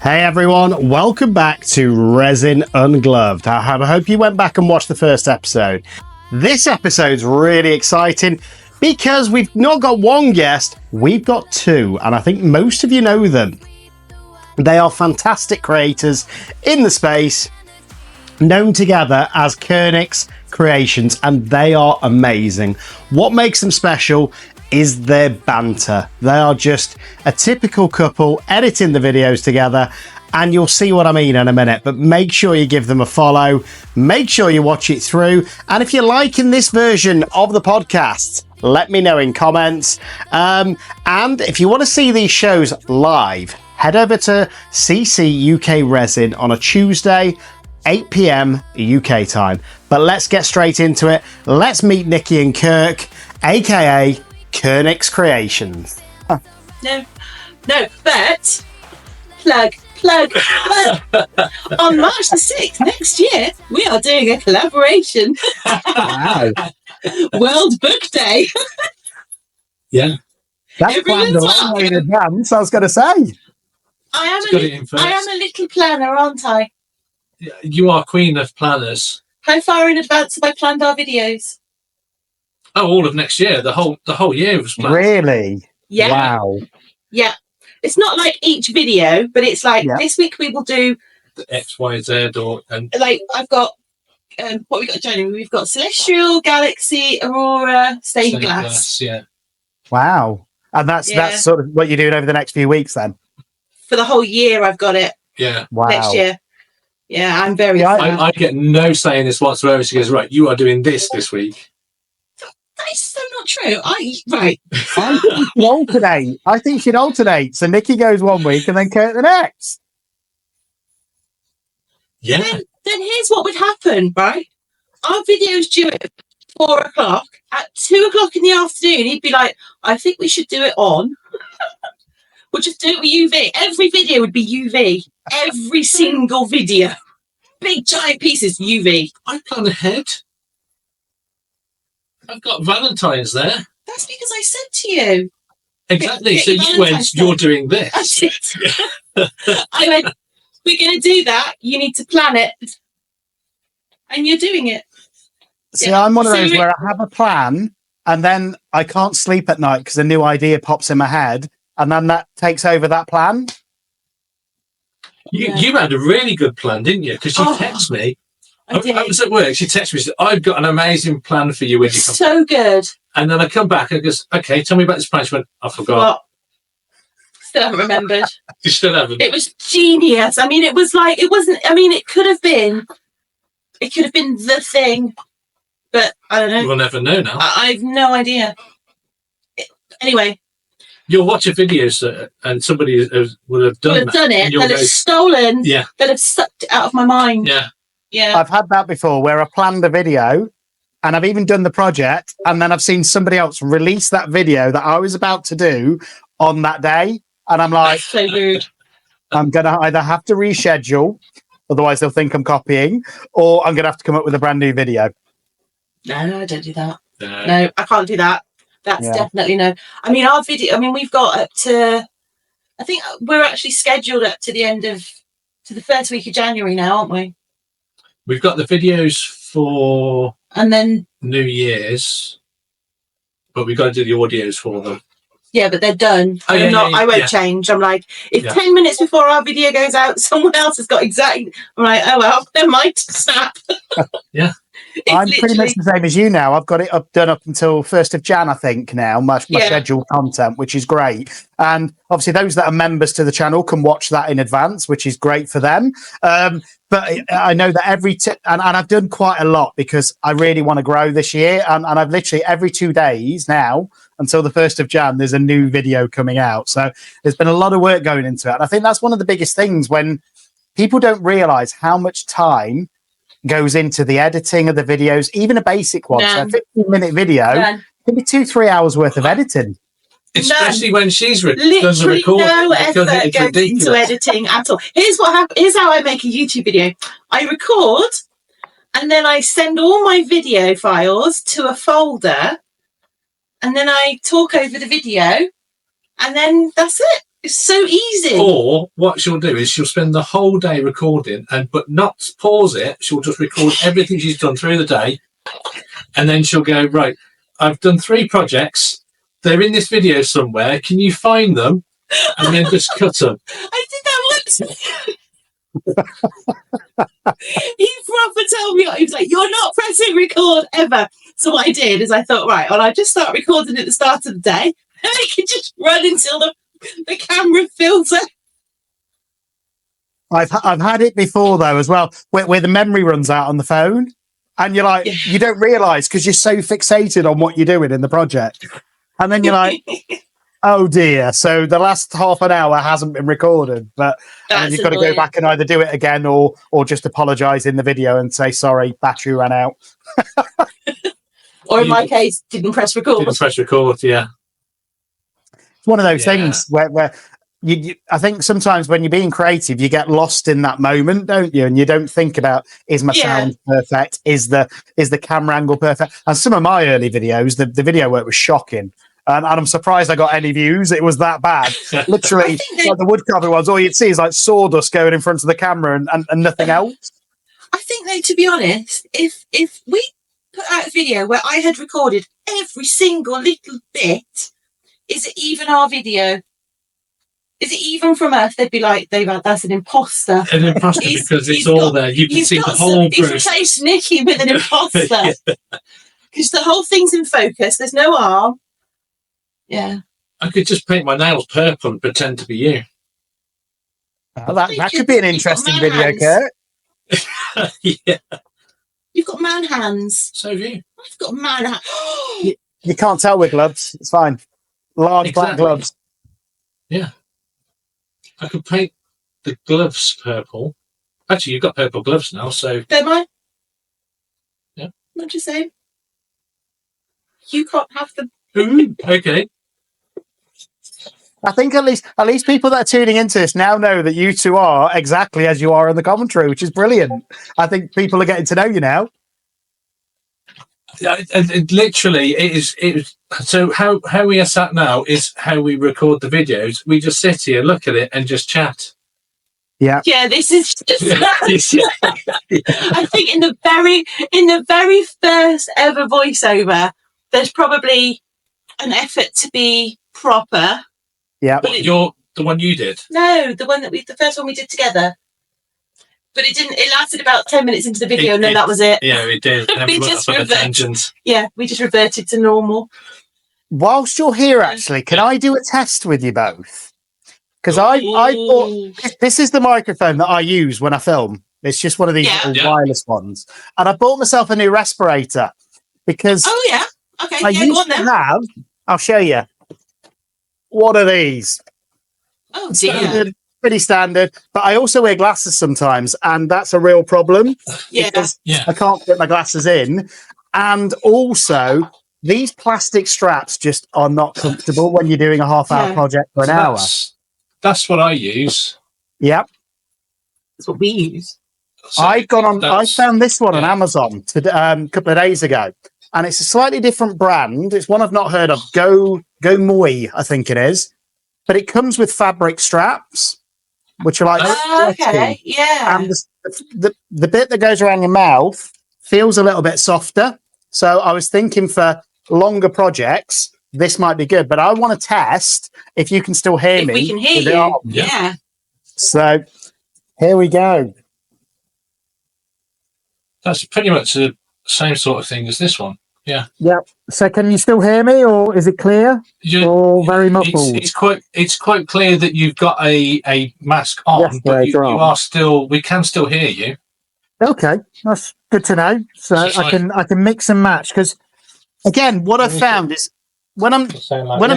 Hey everyone, welcome back to Resin Ungloved. I hope you went back and watched the first episode. This episode's really exciting because we've not got one guest, we've got two, and I think most of you know them. They are fantastic creators in the space, known together as Kirnix Creations, and they are amazing. What makes them special is their banter. They are just a typical couple editing the videos together, and you'll see what I mean in a minute. But make sure you give them a follow, make sure you watch it through, and if you're liking this version of the podcast, let me know in comments. And if you want to see these shows live, head over to CCUK Resin on a Tuesday, 8 PM UK time. But let's get straight into it. Let's meet Nikki and Kirk, aka Kirnix Creations. No, but plug. On March the 6th next year, we are doing a collaboration. Wow. World Book Day. Yeah. That's planned a long way in advance, I was going to say. I am a little planner, aren't I? You are queen of planners. How far in advance have I planned our videos? Oh, all of next year. The whole year was planned. Really? Yeah. Wow. Yeah. It's not like each video, but it's like this week we will do The X, Y, Z, and like I've got what we got in January. We've got Celestial, Galaxy, Aurora, Stained Glass. Yeah. Wow. And that's sort of what you're doing over the next few weeks then? For the whole year, I've got it. Yeah. Wow. Next year. Yeah, I'm very. I get no say in this whatsoever. She goes, right, you are doing this week. That is so not true. Right. I think she'd alternate. I think she'd alternate. So Nikki goes one week and then Kurt the next. Yeah. Then here's what would happen, right? Our video's due at 4 o'clock. At 2 o'clock in the afternoon, he'd be like, I think we should do it on. We'll just do it with UV. Every video would be UV. Every single video. Big giant pieces, UV. I plan ahead. I've got Valentine's there. That's because I said to you. Exactly. So you went, you're doing this. I went, we're going to do that. You need to plan it. And you're doing it. See, I'm one of those where I have a plan and then I can't sleep at night because a new idea pops in my head and then that takes over that plan. You had a really good plan, didn't you? Because you texted me. I was at work. She texted me. She said, I've got an amazing plan for you when you come. So good. And then I come back and goes, okay, tell me about this plan. She went, I forgot. What? Still haven't remembered. You still haven't? It was genius. I mean, it was like, it wasn't, I mean, it could have been the thing, but I don't know. We'll never know now. I've no idea. Anyway. You'll watch a video, sir, and somebody will have done it. They'll have stolen. Yeah. They'll have sucked it out of my mind. Yeah. Yeah. I've had that before where I planned a video and I've even done the project and then I've seen somebody else release that video that I was about to do on that day. And I'm like, so rude. I'm going to either have to reschedule, otherwise they'll think I'm copying, or I'm going to have to come up with a brand new video. No, I don't do that. No, I can't do that. That's definitely no. I mean, our video, we've got up to, I think we're actually scheduled up to the first week of January now, aren't we? We've got the videos for and then New Year's, but we've got to do the audios for them. Yeah, but they're done. I won't change. I'm like, if 10 minutes before our video goes out, someone else has got exactly. I'm like, oh well, never mind. Snap. Yeah. I'm pretty much the same as you now. I've got it done up until 1st of Jan, I think, now, my scheduled content, which is great. And obviously those that are members to the channel can watch that in advance, which is great for them. But I know that and I've done quite a lot because I really want to grow this year. And I've literally every 2 days now until the 1st of Jan, there's a new video coming out. So there's been a lot of work going into it. And I think that's one of the biggest things when people don't realize how much time goes into the editing of the videos, even a basic one. So a 15-minute video can be 2-3 hours worth of editing. Especially when she's done the literally recording. No effort goes into editing at all. Here's how I make a YouTube video. I record and then I send all my video files to a folder and then I talk over the video and then that's it. It's so easy. Or what she'll do is she'll spend the whole day recording but not pause it. She'll just record everything she's done through the day. And then she'll go, right, I've done 3 projects. They're in this video somewhere. Can you find them? And then just cut them. I did that once. He proper told me, he was like, you're not pressing record ever. So what I did is I thought, right, well, I'll just start recording at the start of the day. And I can just run until the camera fills up. I've had it before though as well, where the memory runs out on the phone, and you're like, you don't realise because you're so fixated on what you're doing in the project, and then you're like, oh dear. So the last half an hour hasn't been recorded, but and you've got to go back and either do it again or just apologise in the video and say sorry, battery ran out. Or in my case, didn't press record. Didn't press record, yeah. It's one of those things where you I think sometimes when you're being creative, you get lost in that moment, don't you? And you don't think about, is my sound perfect? Is the camera angle perfect? And some of my early videos, the video work was shocking. And I'm surprised I got any views. It was that bad. Literally, like the woodcarving ones, all you'd see is like sawdust going in front of the camera and nothing else. I think, though, to be honest, if we put out a video where I had recorded every single little bit, is it even our video? Is it even from us? They'd be like, that's an imposter. An imposter because it's all there. You can see the whole He's replaced Nikki with an imposter. Because the whole thing's in focus. There's no arm. Yeah. I could just paint my nails purple and pretend to be you. Oh, that could be an interesting video, Kirk. Yeah. You've got man hands. So have you. I've got man hands. You can't tell with gloves. It's fine. Large black gloves. Yeah. I could paint the gloves purple. Actually, you've got purple gloves now, so... Don't mind. Yeah. What you saying? You can't have them. Ooh, okay. I think at least people that are tuning into this now know that you two are exactly as you are in the commentary, which is brilliant. I think people are getting to know you now. Literally, it is. So how we are sat now is how we record the videos. We just sit here, look at it, and just chat. Yeah. Yeah, this is just I think in the very first ever voiceover, there's probably an effort to be proper. Yeah. You're the one you did? No, the first one we did together. But it lasted about 10 minutes into the video, and then that was it. Yeah, it did. We just reverted to normal. Whilst you're here, actually, can I do a test with you both? Because I bought, this is the microphone that I use when I film. It's just one of these little wireless ones. And I bought myself a new respirator because okay, I used to have, I'll show you, one of these. Oh, dear. Pretty standard, but I also wear glasses sometimes, and that's a real problem. Because I can't put my glasses in, and also these plastic straps just are not comfortable when you're doing a half-hour project for an hour. That's what I use. Yep, that's what we use. So I found this one on Amazon a couple of days ago, and it's a slightly different brand. It's one I've not heard of. Go Moi, I think it is, but it comes with fabric straps, which are like okay, yeah. And the bit that goes around your mouth feels a little bit softer. So I was thinking for longer projects, this might be good. But I want to test if you can still hear me. We can hear you. Yeah. So here we go. That's pretty much the same sort of thing as this one. Yeah. Yep. So can you still hear me, or is it clear? Or very muffled? It's quite clear that you've got a mask on, but you are still. We can still hear you. Okay, that's good to know. So I can mix and match, because again, what I've found is when I'm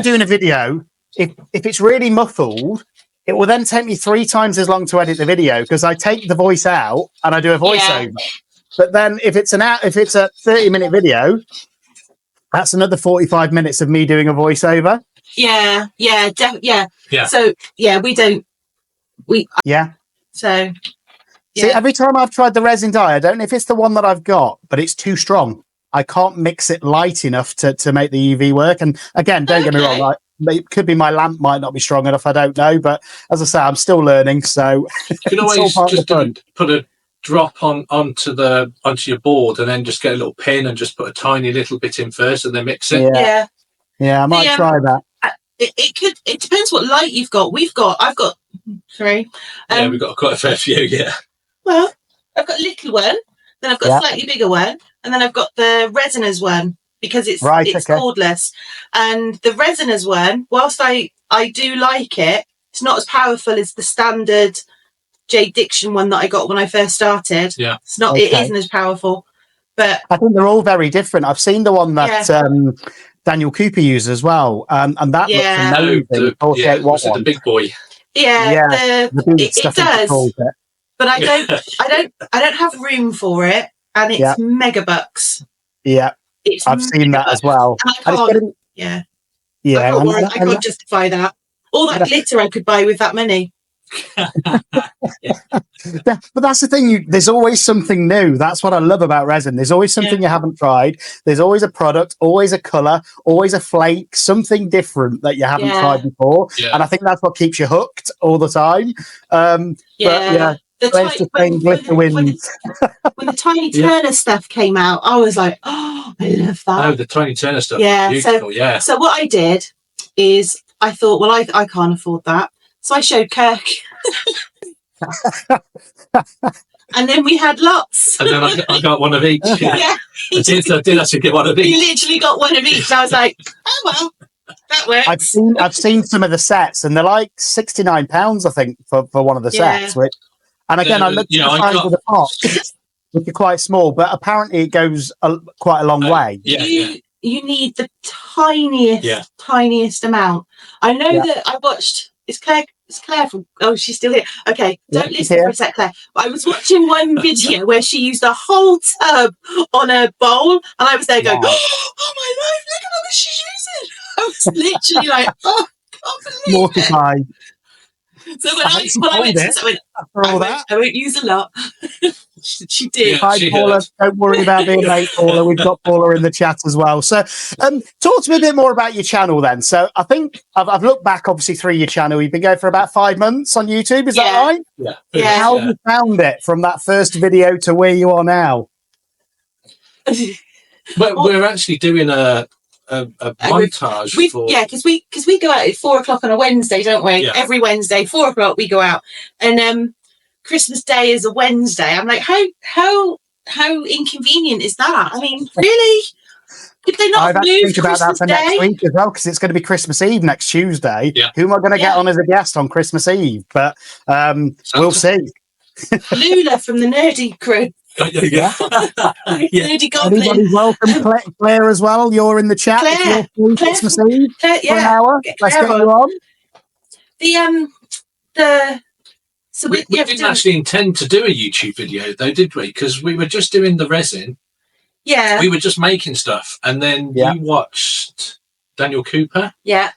doing a video, if it's really muffled, it will then take me 3 times as long to edit the video because I take the voice out and I do a voiceover. But then if it's a 30-minute video, that's another 45 minutes of me doing a voiceover. Yeah. So we don't. So see, every time I've tried the resin dye, I don't know if it's the one that I've got, but it's too strong. I can't mix it light enough to make the UV work. And again, don't get me wrong, it could be my lamp might not be strong enough. I don't know, but as I say, I'm still learning. So You can always just put a drop onto your board, and then just get a little pin and just put a tiny little bit in first, and then mix it. Yeah, I might try that. It depends what light you've got. I've got three. We've got quite a fair few. Yeah. Well, I've got a little one, then I've got a slightly bigger one, and then I've got the resiners one because it's cordless. And the resiners one, whilst I do like it, it's not as powerful as the standard J Diction one that I got when I first started. Yeah, it's not. It isn't as powerful, but I think they're all very different. I've seen the one that Daniel Cooper uses as well, and that looks amazing. The big boy. It does. But I don't have room for it, and it's mega bucks. Yeah, I've seen that as well. And I can't justify that. All that glitter I could buy with that money. But that's the thing. There's always something new. That's what I love about resin. There's always something you haven't tried. There's always a product, always a color, always a flake, something different that you haven't tried before. Yeah. And I think that's what keeps you hooked all the time. When the Tiny Turner stuff came out, I was like, oh, I love that. Oh, the Tiny Turner stuff. Yeah. Beautiful, so what I did is I thought, well, I can't afford that. So I showed Kirk. And then we had lots. And then I got one of each. Yeah. I did actually get one of each. You literally got one of each. I was like, oh, well. That works. I've seen some of the sets, and they're like £69, I think, for one of the sets. And again, I looked at the size of the pot, which are quite small, but apparently it goes quite a long way. You need the tiniest amount. I know that I watched. It's Claire from. Oh, she's still here. Okay, don't listen for a sec, Claire. I was watching one video where she used a whole tub on a bowl, and I was there going, "Oh my life! Look at how much she's using." I was literally like, "Oh, I can't believe mortified." So when I won't use a lot. She did. Hi, Paula. Don't worry about being late, Paula. We've got Paula in the chat as well. So, talk to me a bit more about your channel then. So, I think I've looked back, obviously, through your channel. You've been going for about 5 months on YouTube. Is that right? Yeah. How have you found it from that first video to where you are now? But we're actually doing a montage because we go out at 4 o'clock on a Wednesday, don't we? Yeah. Every Wednesday, 4 o'clock we go out, and Christmas Day is a Wednesday. I'm like, how inconvenient is that? I mean, really? Could they not move think Christmas about that for Day? next week as well, because it's going to be Christmas Eve next Tuesday. Yeah. Who am I going to get on as a guest on Christmas Eve? But we'll see. Lula from the Nerdy crew. Nerdy Goblin. Anybody welcome Claire as well. You're in the chat. Claire Christmas Eve for an hour. Let's get you on. We didn't actually intend to do a YouTube video though, did we? Because we were just doing the resin. Yeah. We were just making stuff, and then you watched Daniel Cooper. Yeah.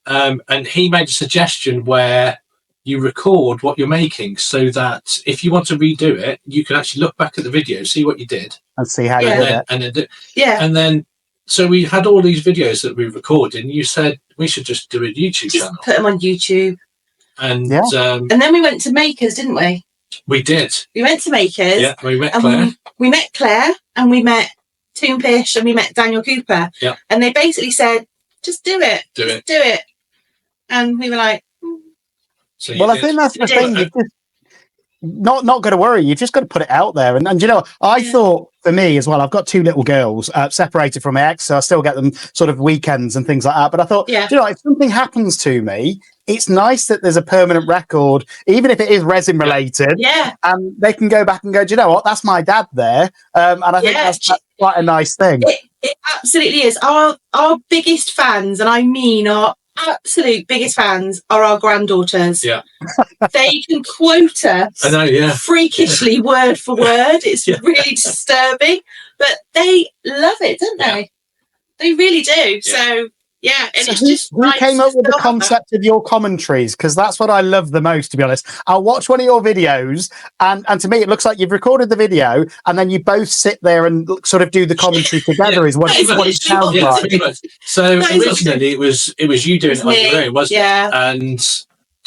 And he made a suggestion where you record what you're making, so that if you want to redo it, you can actually look back at the video, see what you did, and see how you did it. And then so we had all these videos that we recorded, and you said we should just do a YouTube channel. Put them on YouTube. And then we went to Makers, didn't we? We did. We went to Makers. Yeah, we met Claire. We met Claire, and we met Toonpish, and we met Daniel Cooper. Yeah. And they basically said, just do it. Do it. And we were like, So I think that's the thing. You've just not going to worry. You've just got to put it out there. And you know, I thought for me as well, I've got 2 little girls separated from my ex, so I still get them sort of weekends and things like that. But I thought, you know, if something happens to me, it's nice that there's a permanent record, even if it is resin related. Yeah. And they can go back and go, do you know what? That's my dad there. And I think that's quite a nice thing. It absolutely is. Our biggest fans, and I mean our absolute biggest fans, are our granddaughters. Yeah. They can quote us I know, freakishly word for word. It's really disturbing, but they love it, don't they? They really do. So Yeah, and So it's who, just who nice came to up with the still have that. concept of your commentaries? Because that's what I love the most, to be honest. I'll watch one of your videos, and to me, it looks like you've recorded the video, and then you both sit there and sort of do the commentary together. Yeah, Is what, that is what it literally sounds what Yeah, like. pretty much. So That is originally it was you doing It's it on your me, own, wasn't yeah. it? And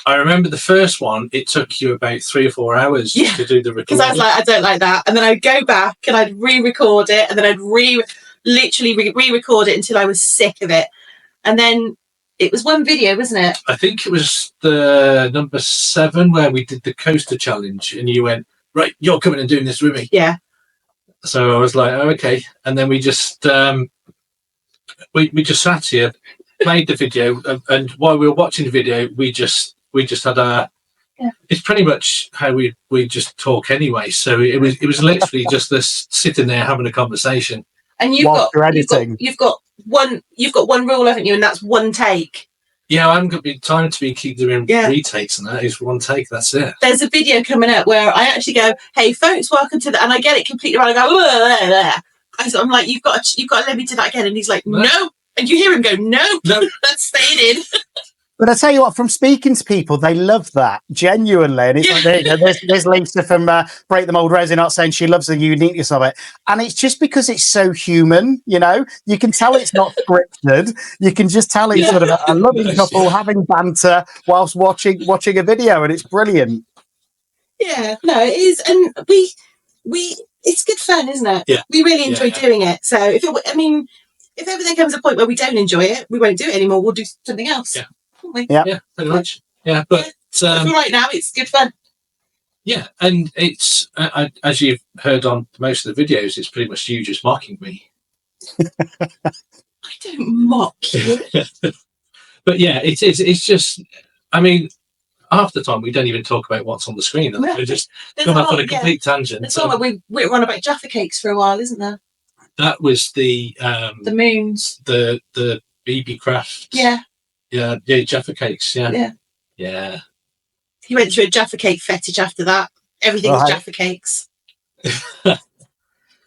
I remember the first one, it took you about 3 or 4 hours Yeah, to do the Because recording. I was like, I don't like that. And then I'd go back and I'd re-record it, and then I'd literally re-record it until I was sick of it. And then it was one video, wasn't it? I think it was the number 7 where we did the coaster challenge, and you went, right, you're coming and doing this with me. Yeah. So I was like, oh, okay. And then we just we just sat here, played the video, and while we were watching the video, we just had a. Yeah. It's pretty much how we just talk anyway. So it was literally just this sitting there having a conversation. And you've Whilst you're editing. got one rule, haven't you? And that's one take. Yeah, I haven't got the time to be keep doing retakes, and that is one take. That's it. There's a video coming up where I actually go, "Hey, folks, welcome to the," and I get it completely wrong. I go, blah, blah, blah. So I'm like, "You've got to let me do that again," and he's like, "No," and you hear him go, "No, that's staying in." But I tell you what, from speaking to people, they love that, genuinely. And it's like, there you go, there's Lisa from Break the Mold Resin Art saying she loves the uniqueness of it. And it's just because it's so human, you know? You can tell it's not scripted. You can just tell it's sort of a loving couple having banter whilst watching a video, and it's brilliant. Yeah, no, it is. And we it's good fun, isn't it? Yeah. We really enjoy doing it. So if everything comes to a point where we don't enjoy it, we won't do it anymore. We'll do something else. Yeah. Yeah, pretty much. Yeah, but for right now, it's good fun. Yeah, and it's as you've heard on most of the videos, it's pretty much you just mocking me. I don't mock you. But yeah, it is. It's just, I mean, half the time we don't even talk about what's on the screen. We just come up on a complete tangent. There's all we were on about Jaffa cakes for a while, isn't there? That was the moons, the BB Craft. Yeah, Jaffa cakes. Yeah. He went through a Jaffa cake fetish after that. Everything was Jaffa cakes.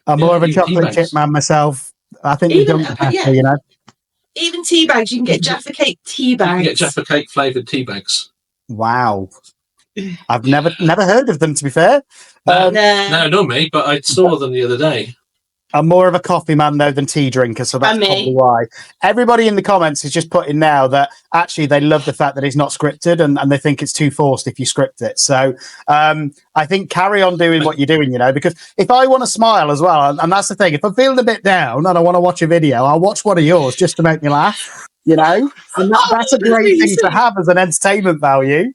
I'm more of a chocolate chip man myself. I think we don't have you know. Even tea bags, you can get Jaffa cake tea bags. You can get Jaffa cake flavoured tea bags. Wow. I've never heard of them, to be fair. No, not me, but I saw them the other day. I'm more of a coffee man, though, than tea drinker, so that's probably why. Everybody in the comments is just putting now that actually they love the fact that it's not scripted, and they think it's too forced if you script it. So I think carry on doing what you're doing, you know, because if I want to smile as well, and that's the thing, if I'm feeling a bit down and I want to watch a video, I'll watch one of yours just to make me laugh, you know? And that's a great thing to have as an entertainment value.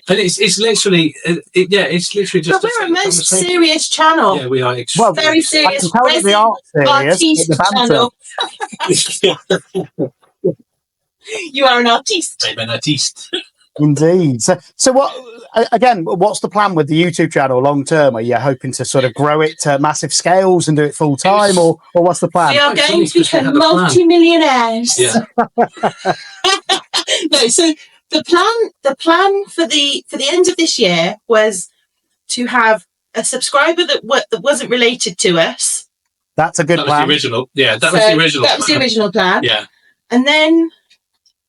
And it's literally, it's literally just. But we're a most serious channel. Yeah, we are. Very serious. I can tell that they are serious. The channel. You are an artiste. I'm an artiste. Indeed. So what's the plan with the YouTube channel long term? Are you hoping to sort of grow it to massive scales and do it full time, or what's the plan? We are going to become multi-millionaires. Yeah. No, so the plan for the end of this year was to have a subscriber that wasn't related to us. That's a good plan. That was the original. Yeah, that was the original. That was the original plan. Yeah. And then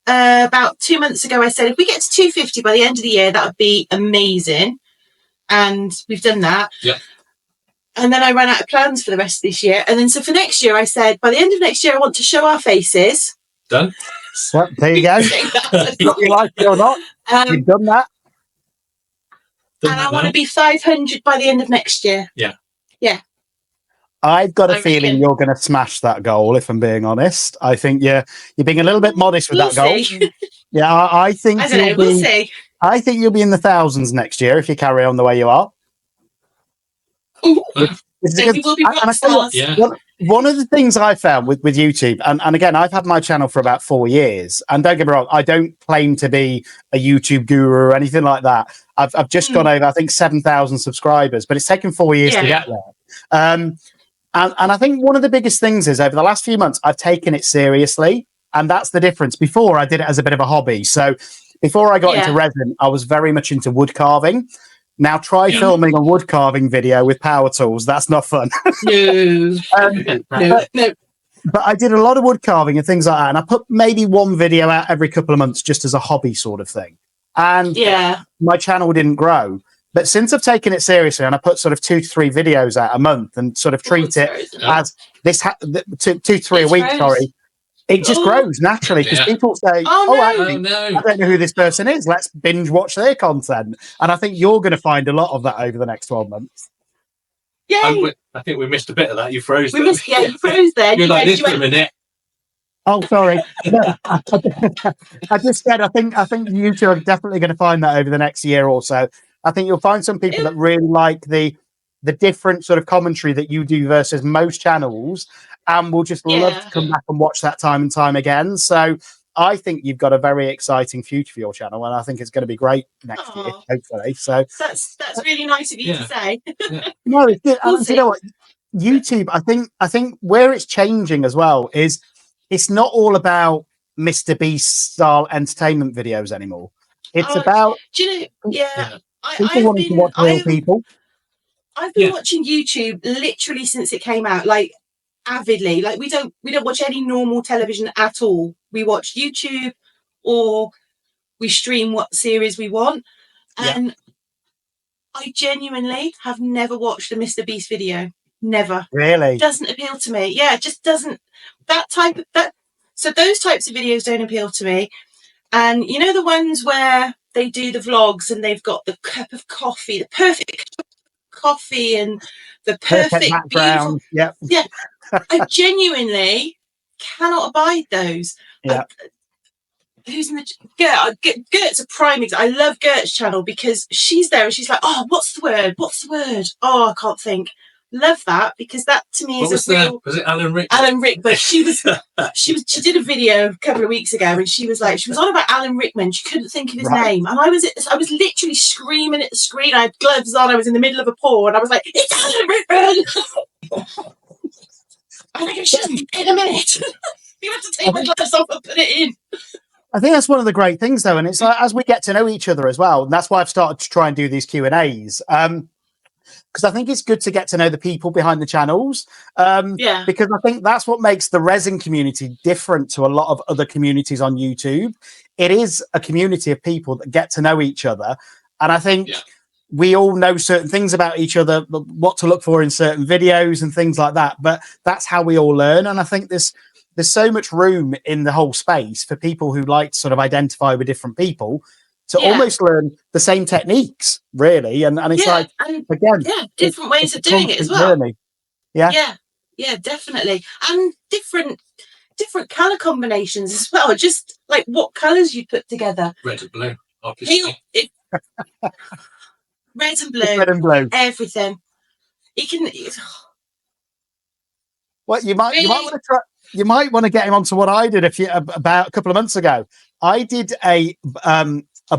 about 2 months ago, I said if we get to 250 by the end of the year, that would be amazing. And we've done that. Yeah. And then I ran out of plans for the rest of this year. And then so for next year, I said by the end of next year, I want to show our faces. Done. Well, there you go. Whether you like it or not, you've done that. And I want to be 500 by the end of next year. Yeah. Yeah. I've got a feeling you're going to smash that goal, if I'm being honest. I think you're being a little bit modest with that goal. Yeah, I think I don't know. We'll see. I think you'll be in the thousands next year if you carry on the way you are. We will be rock stars. Yeah. One of the things I found with YouTube, and again, I've had my channel for about 4 years, and don't get me wrong, I don't claim to be a YouTube guru or anything like that. I've just gone over, I think, 7,000 subscribers, but it's taken 4 years to get there. And I think one of the biggest things is over the last few months, I've taken it seriously, and that's the difference. Before, I did it as a bit of a hobby. So before I got into resin, I was very much into wood carving. Now try filming a wood carving video with power tools. That's not fun. No. but I did a lot of wood carving and things like that. And I put maybe one video out every couple of months just as a hobby sort of thing. And my channel didn't grow. But since I've taken it seriously and I put sort of 2 to 3 videos out a month and sort of treat it as this 2 to 3 a week, sorry, it just grows naturally because people say, actually, I don't know who this person is. Let's binge watch their content. And I think you're going to find a lot of that over the next 12 months. I think we missed a bit of that. You froze. You froze there. You're like this for a minute. Oh, sorry. No, I just said I think you two are definitely going to find that over the next year or so. I think you'll find some people that really like the different sort of commentary that you do versus most channels, and will just love to come back and watch that time and time again. So I think you've got a very exciting future for your channel, and I think it's going to be great next year, hopefully. So that's really nice of you to say. No, it's good. And you know what? YouTube, I think where it's changing as well is it's not all about Mr. Beast style entertainment videos anymore. It's about people wanting to watch real people. I've been watching YouTube literally since it came out, like avidly. Like we don't watch any normal television at all. We watch YouTube or we stream what series we want. And I genuinely have never watched a Mr. Beast video. Never. Really? Doesn't appeal to me. Yeah, it just doesn't. So those types of videos don't appeal to me. And you know the ones where they do the vlogs and they've got the cup of coffee, the perfect coffee and the perfect background. I genuinely cannot abide those. Who's in the Gert's a prime example. I love Gert's channel because she's there and she's like, oh, what's the word? Oh, I can't think. Love that because that to me is was it Alan Rickman? Alan Rickman. She did a video a couple of weeks ago and she was on about Alan Rickman. She couldn't think of his name, and I was literally screaming at the screen. I had gloves on. I was in the middle of a pour, and I was like, "It's Alan Rickman!" I'm like, in a minute. You have to take my gloves off and put it in. I think that's one of the great things, though, and it's like as we get to know each other as well, and that's why I've started to try and do these Q&As. Because I think it's good to get to know the people behind the channels. Because I think that's what makes the resin community different to a lot of other communities on YouTube. It is a community of people that get to know each other. And I think we all know certain things about each other, what to look for in certain videos and things like that. But that's how we all learn. And I think there's so much room in the whole space for people who like to sort of identify with different people to almost learn the same techniques, really. And it's like, again, different ways of doing it as well. Journey. Yeah, definitely. And different colour combinations as well. Just like what colours you put together. Red and blue, obviously. Red and blue. Everything. You can. Well, you might want to try. You might want to get him onto what I did about a couple of months ago. I did a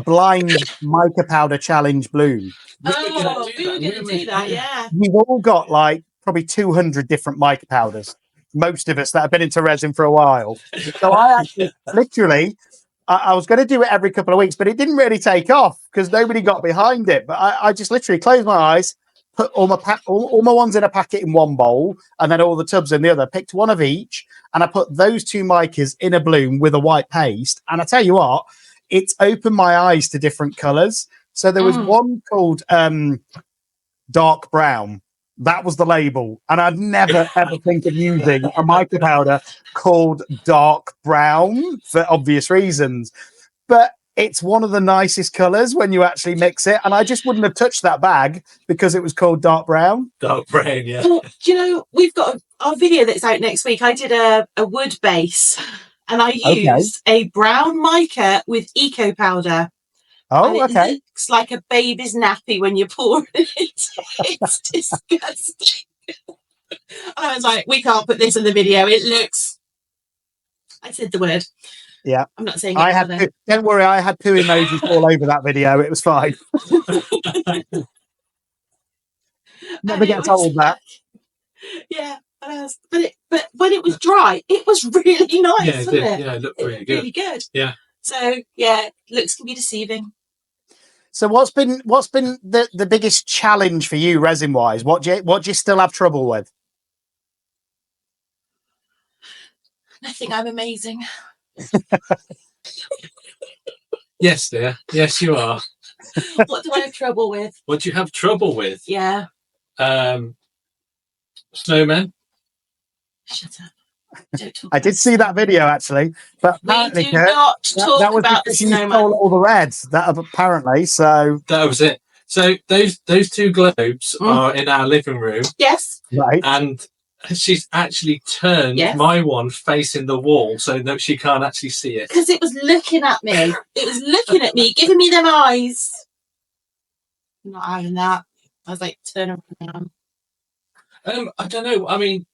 blind mica powder challenge bloom. Oh, we were going to do that, yeah. We've all got like probably 200 different mica powders. Most of us that have been into resin for a while. So I actually, literally, I was going to do it every couple of weeks, but it didn't really take off because nobody got behind it. But I just literally closed my eyes, put all my ones in a packet in one bowl, and then all the tubs in the other. Picked one of each, and I put those 2 micas in a bloom with a white paste. And I tell you what, it's opened my eyes to different colours. So there was one called dark brown. That was the label. And I'd never, ever think of using a mica powder called dark brown for obvious reasons. But it's one of the nicest colours when you actually mix it. And I just wouldn't have touched that bag because it was called dark brown. Dark brown, yeah. Well, do you know, we've got our video that's out next week. I did a wood base and I used a brown mica with eco powder. Oh, and it looks like a baby's nappy when you pour it. It's disgusting. I was like, we can't put this in the video. It looks... I said the word. Yeah. I'm not saying it. Don't worry, I had 2 emojis all over that video. It was fine. Never gets old, that. Yeah. But when it was dry, it was really nice, wasn't it? Yeah, it looked really good. Really good. Yeah. So, yeah, looks can be deceiving. So what's been the biggest challenge for you resin wise? What do you still have trouble with? I think I'm amazing. Yes, dear. Yes, you are. What do I have trouble with? What do you have trouble with? Yeah. Snowmen. Shut up. Don't talk I about did see that video actually, but We apparently, do Kurt, not that talk was about the because you stole snowman. all the reds. That apparently, so That was it. So those two globes are in our living room, Yes. right. and she's actually turned Yes. my one facing the wall so that she can't actually see it. Because it was looking at me. It was looking at me, giving me them eyes. I'm not having that. I was like, turn around. I don't know. I mean,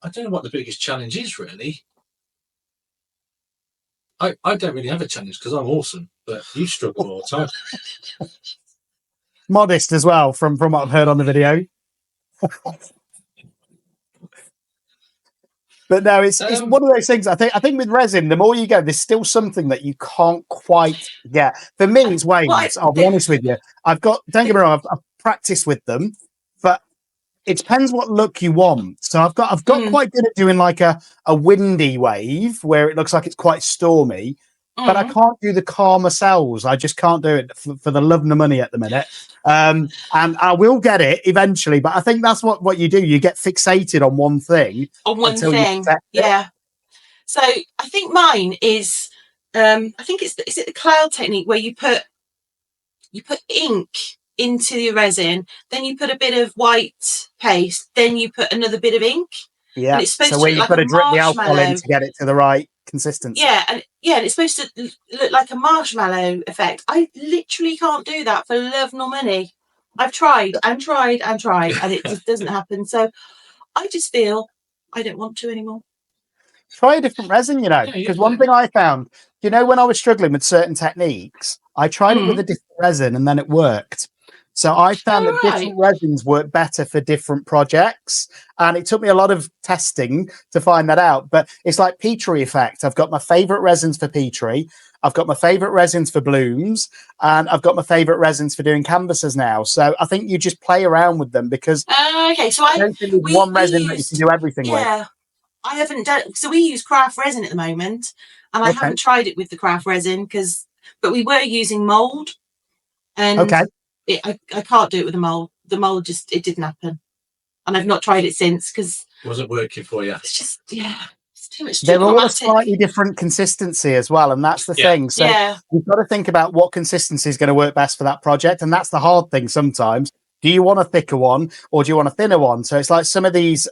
I don't know what the biggest challenge is really. I don't really have a challenge because I'm awesome, but you struggle all the time. Modest as well, from what I've heard on the video. But no, it's one of those things. I think with resin, the more you go, there's still something that you can't quite get. For me, it's waves. I'll be honest with you. Don't get me wrong, I've practiced with them, but it depends what look you want. So I've got quite good at doing like a windy wave where it looks like it's quite stormy, but I can't do the calmer cells. I just can't do it for the love and the money at the minute. And I will get it eventually, but I think that's what you do. You get fixated on one thing. On one thing, yeah. So I think mine is, I think is it the cloud technique where you put ink into the resin, then you put a bit of white paste, then you put another bit of ink. Yeah. And it's supposed so to where look you've like got to a drip the alcohol in marshmallow. to get it to the right consistency. Yeah, and it's supposed to look like a marshmallow effect. I literally can't do that for love nor money. I've tried and tried and tried, and it just doesn't happen. So I just feel I don't want to anymore. Try a different resin, because one thing I found, when I was struggling with certain techniques, I tried it with a different resin and then it worked. So I found that different resins work better for different projects. And it took me a lot of testing to find that out. But it's like Petri effect. I've got my favorite resins for Petri. I've got my favorite resins for blooms. And I've got my favorite resins for doing canvases now. So I think you just play around with them because okay, so I don't think there's one resin that you can do everything with. Yeah, I haven't done. So we use craft resin at the moment. And I haven't tried it with the craft resin but we were using mold. And I can't do it with the mold. The mold it didn't happen, and I've not tried it since because it wasn't working for you. It's just it's too much. They're all a slightly different consistency as well, and that's the thing. So you've got to think about what consistency is going to work best for that project, and that's the hard thing sometimes. Do you want a thicker one or do you want a thinner one? So it's like some of these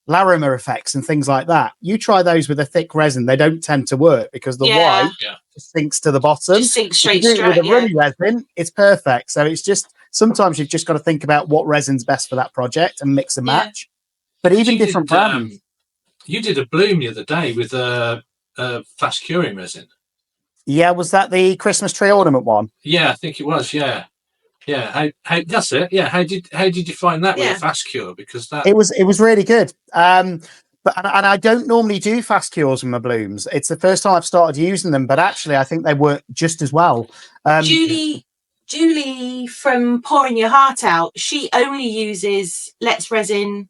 Larimer effects and things like that. You try those with a thick resin, they don't tend to work because the white just sinks to the bottom. Just sinks straight. With a runny resin, it's perfect. So it's just sometimes you've just got to think about what resin's best for that project and mix and match. But even different brands. You did a bloom the other day with a fast curing resin. Yeah, was that the Christmas tree ornament one? Yeah, I think it was. Yeah. Yeah, how that's it. Yeah, how did you find that with a fast cure? Because it was really good. And I don't normally do fast cures with my blooms. It's the first time I've started using them, but actually I think they work just as well. Julie from Pouring Your Heart Out, she only uses Let's Resin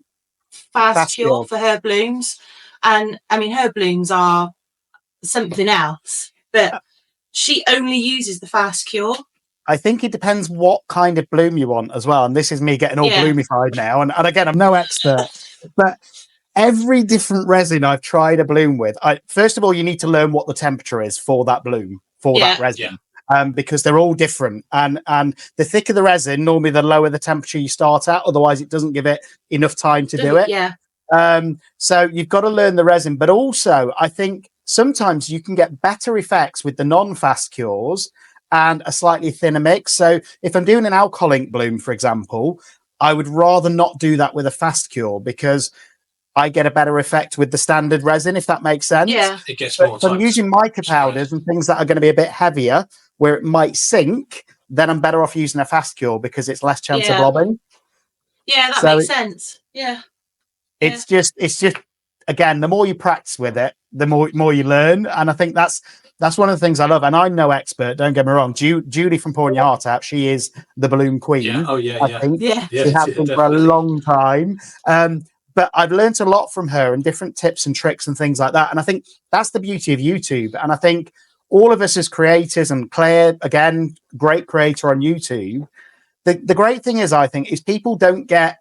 fast cure for her blooms, and I mean her blooms are something else, but she only uses the fast cure. I think it depends what kind of bloom you want as well. And this is me getting all bloomified now. And again, I'm no expert, but every different resin I've tried a bloom with, first of all, you need to learn what the temperature is for that bloom, for that resin, because they're all different. And the thicker the resin, normally the lower the temperature you start at. Otherwise, it doesn't give it enough time to do it. Yeah. So you've got to learn the resin. But also, I think sometimes you can get better effects with the non-fast cures and a slightly thinner mix. So if I'm doing an alcohol ink bloom, for example, I would rather not do that with a fast cure because I get a better effect with the standard resin, if that makes sense. Yeah, it gets more. If I'm using mica powders and things that are going to be a bit heavier, where it might sink, then I'm better off using a fast cure because it's less chance of robbing. Yeah, that makes sense. Yeah. It's just again, the more you practice with it, the more you learn. And I think that's one of the things I love. And I'm no expert, don't get me wrong. Julie from Pouring Your Heart Out, she is the balloon queen. Yeah. Oh, yeah, I think. Yeah. She has been for a long time. but I've learned a lot from her and different tips and tricks and things like that. And I think that's the beauty of YouTube. And I think all of us as creators, and Claire, again, great creator on YouTube. The great thing is, I think, is people don't get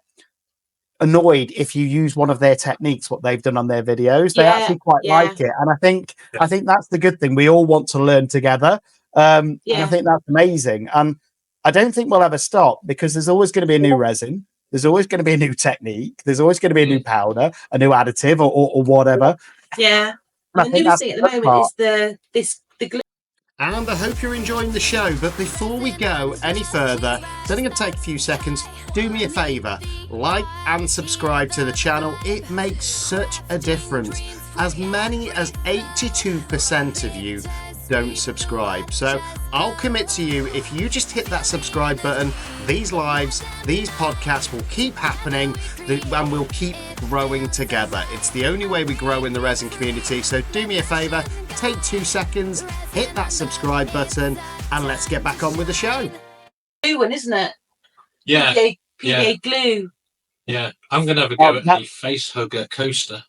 annoyed if you use one of their techniques, what they've done on their videos. They actually quite like it. And I think that's the good thing. We all want to learn together. And I think that's amazing. And I don't think we'll ever stop, because there's always going to be a new resin. There's always going to be a new technique. There's always going to be a new powder, a new additive, or whatever. Yeah. And the newest thing at the moment is the glue. And I hope you're enjoying the show. But before we go any further, it's only going to take a few seconds. Do me a favour, like and subscribe to the channel. It makes such a difference. As many as 82% of you don't subscribe. So I'll commit to you, if you just hit that subscribe button, these lives, these podcasts will keep happening, and we'll keep growing together. It's the only way we grow in the resin community. So do me a favour, take 2 seconds, hit that subscribe button, and let's get back on with the show. Blue one, isn't it? Yeah. PVA glue. Yeah. I'm going to have a go at the face hugger coaster.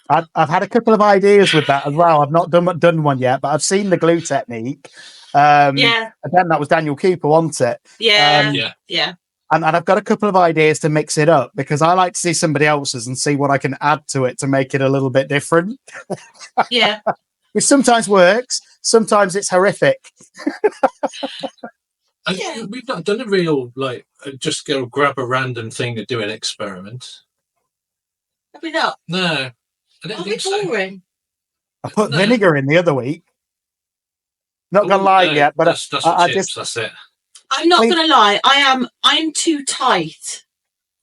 I've had a couple of ideas with that as well. I've not done one yet, but I've seen the glue technique. Again, that was Daniel Cooper, wasn't it? Yeah. And I've got a couple of ideas to mix it up, because I like to see somebody else's and see what I can add to it to make it a little bit different. Yeah. Which sometimes works, sometimes it's horrific. We've not done a real, just go grab a random thing and do an experiment. Have we not? No. I don't think so. Boring. I put vinegar in the other week. Not gonna lie yet, but that's it. I'm not gonna lie. I'm too tight,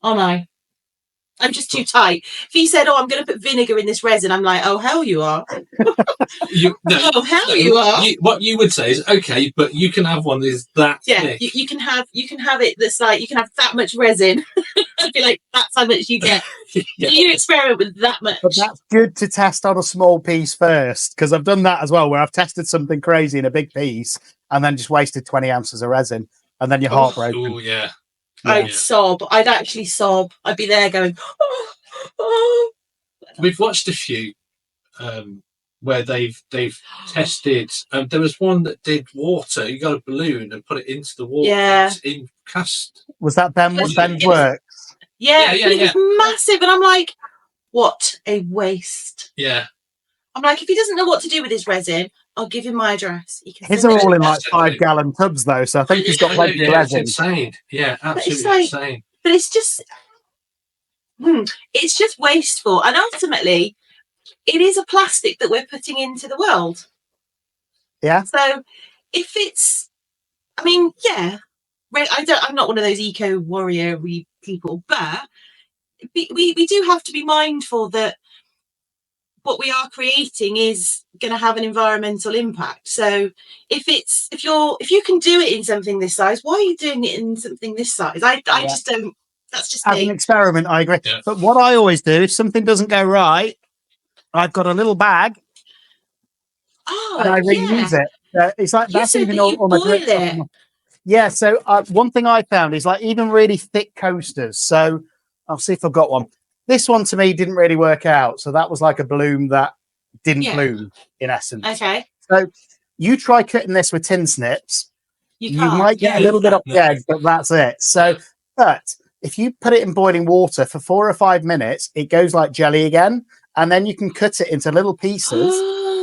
aren't I? I'm just too tight. If he said, "Oh, I'm going to put vinegar in this resin," I'm like, "Oh, hell, you are." You are. What you would say is, okay, but you can have one that's that thick. You can have it. That's like, you can have that much resin. I'd be like, that's how much you get. You experiment with that much. But that's good to test on a small piece first, because I've done that as well, where I've tested something crazy in a big piece and then just wasted 20 ounces of resin, and then you're heartbroken. Oh, yeah. I'd sob. I'd actually sob. I'd be there going, oh. We've watched a few where they've tested. There was one that did water. You got a balloon and put it into the water. Yeah. In cast. Was that Ben's work? Yeah. It was massive, and I'm like, what a waste. Yeah. I'm like, if he doesn't know what to do with his resin, I'll give him my address. His are all in like 5-gallon tubs, though, so I think he's got plenty of resin. It's insane. Yeah, absolutely insane. But it's just wasteful, and ultimately, it is a plastic that we're putting into the world. Yeah. So, if it's, I'm not one of those eco warrior people, but we do have to be mindful that what we are creating is going to have an environmental impact. So if you can do it in something this size, why are you doing it in something this size? I just don't. That's just as an experiment. I agree. Yeah. But what I always do, if something doesn't go right, I've got a little bag, and I reuse it. It's like that's even all my grip. Yeah. So one thing I found is like even really thick coasters. So I'll see if I've got one. This one to me didn't really work out. So that was like a bloom that didn't bloom in essence. Okay. So you try cutting this with tin snips. You might get a little bit off the edge, but that's it. So, but if you put it in boiling water for 4 or 5 minutes, it goes like jelly again. And then you can cut it into little pieces,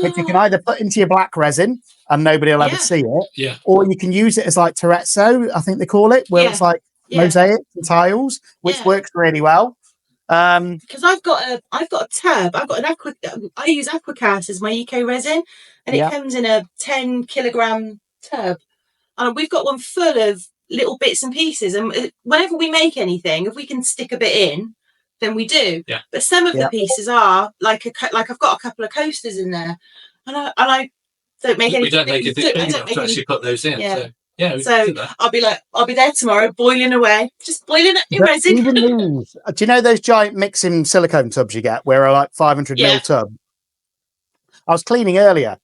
which you can either put into your black resin and nobody will ever see it. Or you can use it as like terrazzo, I think they call it, where it's like mosaic and tiles, which works really well. Because I've got a tub. I've got I use Aquacast as my eco resin, and it comes in a 10-kilogram tub, and we've got one full of little bits and pieces. And whenever we make anything, if we can stick a bit in, then we do. Yeah. But some of the pieces are like I've got a couple of coasters in there, and I don't make any. We don't make it big enough to actually put those in. Yeah. So. Yeah, so I'll be there tomorrow, boiling away, just boiling it in resin. Even these, do you know those giant mixing silicone tubs you get, where are like 500 ml tub? I was cleaning earlier,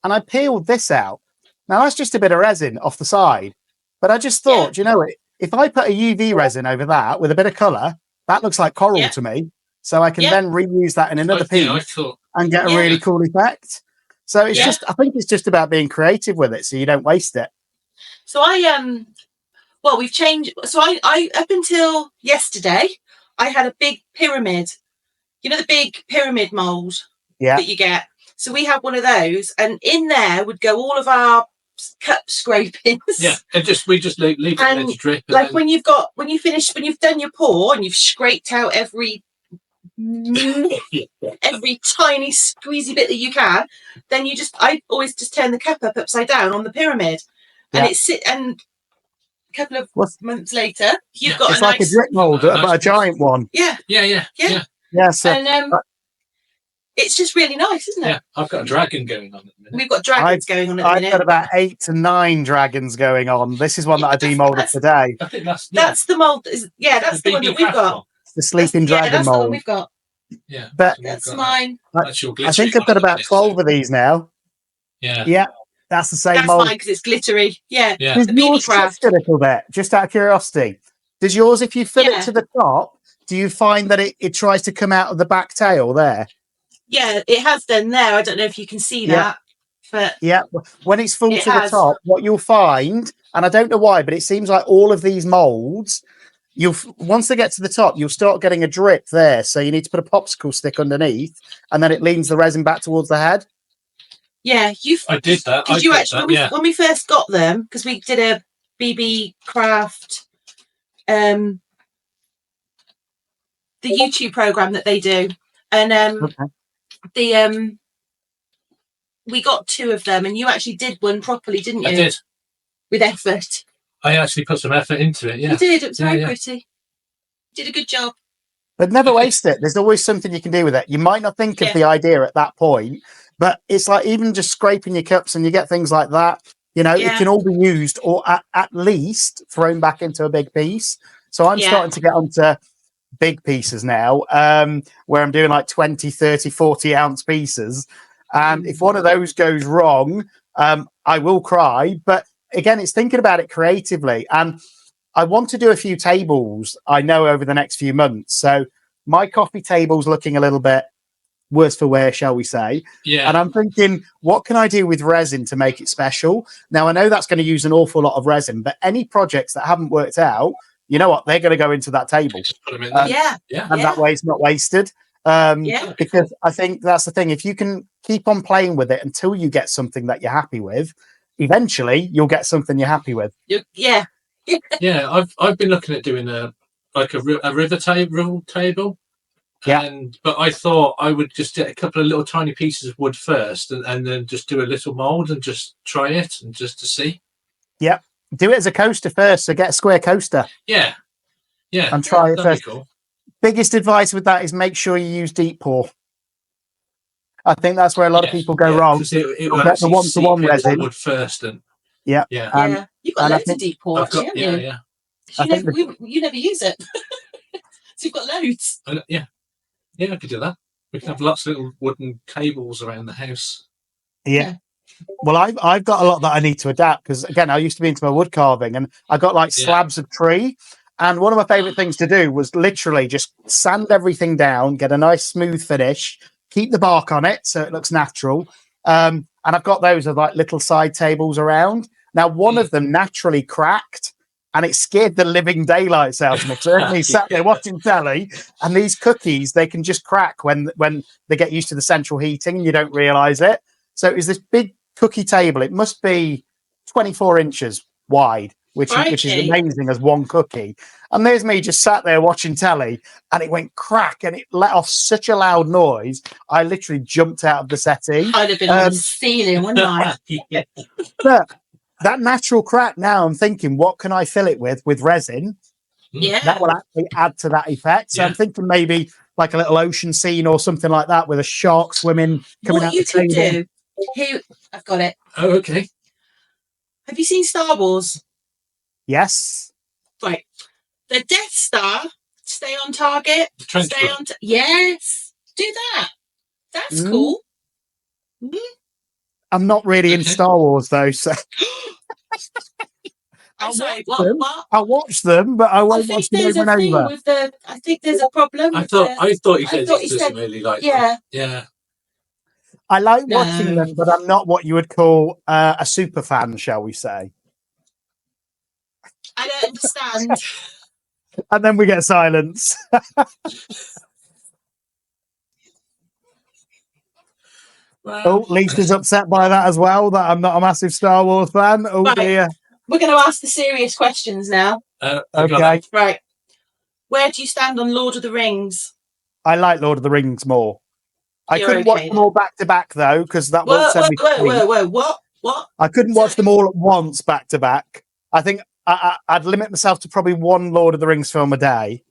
and I peeled this out. Now that's just a bit of resin off the side, but I just thought, you know, if I put a UV resin over that with a bit of colour, that looks like coral to me. so I can Yeah. then reuse that in another piece I thought, and get a Yeah. really cool effect. So it's Yeah. just, I think it's just about being creative with it, so you don't waste it. So well, we've changed. So I up until yesterday, I had a big pyramid. You know, the big pyramid mold Yeah. that you get. So we had one of those, and in there would go all of our cup scrapings. yeah, and we just leave it And there to drip. And like then, when you've done your pour and you've scraped out every tiny squeezy bit that you can, then I always just turn the cup upside down on the pyramid, and and a couple of months later you've got it's a like nice a drip mold, but a giant one. Yeah. So, And it's just really nice, isn't it? Yeah, I've got a dragon going on at the minute. We've got dragons going on at the minute. I've got about 8 to 9 dragons going on. This is one that I demolded today. I think that's the mold. That's the one that we've got. The sleeping dragon that's mold. the one we've got. Yeah, but that's mine. That's your I think I've got about 12 of these now. Yeah, that's the same that's mold. Mine because it's glittery. Yeah, Does yours shift a little bit? Just out of curiosity, does yours, if you fill it to the top, do you find that it tries to come out of the back tail there? Yeah, it has done there. I don't know if you can see that, but when it's full to the top, what you'll find, and I don't know why, but it seems like all of these molds, once they get to the top, you'll start getting a drip there. So you need to put a popsicle stick underneath, and then it leans the resin back towards the head. Yeah, I did that. Did you actually? When we first got them, because we did a BB Craft, the YouTube program that they do, and we got 2 of them, and you actually did one properly, didn't you? I did, with effort. I actually put some effort into it. Yeah, you did. It was very pretty. You did a good job. But never waste it. There's always something you can do with it. You might not think of the idea at that point, but it's like even just scraping your cups and you get things like that. You know, it can all be used or at least thrown back into a big piece. So I'm starting to get onto big pieces now, where I'm doing like 20, 30, 40 ounce pieces. And if one of those goes wrong, I will cry. But again, it's thinking about it creatively. And I want to do a few tables, I know, over the next few months. So my coffee table's looking a little bit worse for wear, shall we say. Yeah. And I'm thinking, what can I do with resin to make it special? Now, I know that's going to use an awful lot of resin, but any projects that haven't worked out, you know what? They're going to go into that table. Just put them in there. And that way it's not wasted. Because I think that's the thing. If you can keep on playing with it until you get something that you're happy with, eventually you'll get something you're happy with. Yeah, I've been looking at doing a river table. But I thought I would just get a couple of little tiny pieces of wood first, and then just do a little mold and just try it and just to see. Yep, do it as a coaster first. So get a square coaster. Yeah, and try it first. Cool. Biggest advice with that is make sure you use deep pour. I think that's where a lot of people go wrong. It will get the one-to-one resin wood first, and you've got loads of deep pour, haven't you? You never use it, so you've got loads. Yeah, I could do that. We can have lots of little wooden tables around the house. Yeah. Well, I've got a lot that I need to adapt because, again, I used to be into my wood carving, and I got like slabs of tree. And one of my favorite things to do was literally just sand everything down, get a nice smooth finish, keep the bark on it so it looks natural. And I've got those as like little side tables around. Now, one of them naturally cracked, and it scared the living daylights out of me. Certainly sat there watching telly, and these cookies, they can just crack when they get used to the central heating and you don't realize it. So it was this big cookie table. It must be 24 inches wide, which is amazing as one cookie. And there's me just sat there watching telly, and it went crack, and it let off such a loud noise. I literally jumped out of the settee. I'd have been on the ceiling, wouldn't I? But that natural crack, now I'm thinking, what can I fill it with resin? Yeah. That will actually add to that effect. So I'm thinking maybe like a little ocean scene or something like that with a shark swimming coming out the table. What you could do, here, I've got it. Oh, okay. Have you seen Star Wars? Yes. Right. The Death Star, stay on target. Stay on yes. Do that. That's cool. I'm not really in Star Wars though, so I'm sorry. What? them. What? I'll watch them, but I I won't think watch them there's over a and thing over. with the. I think there's a problem. I with thought he I said thought he he doesn't said- really like them. Yeah. Yeah. I like watching No. them, but I'm not what you would call a super fan, shall we say? I don't understand. And then we get silence. Well, Oh, Lisa's upset by that as well, that I'm not a massive Star Wars fan. Oh, Right. dear. We're going to ask the serious questions now. Okay. Right. Where do you stand on Lord of the Rings? I like Lord of the Rings more. I You're couldn't okay watch them then. all back to back, though, because that won't send me to sleep. Whoa. What? I couldn't watch them all at once back to back. I think I'd limit myself to probably one Lord of the Rings film a day.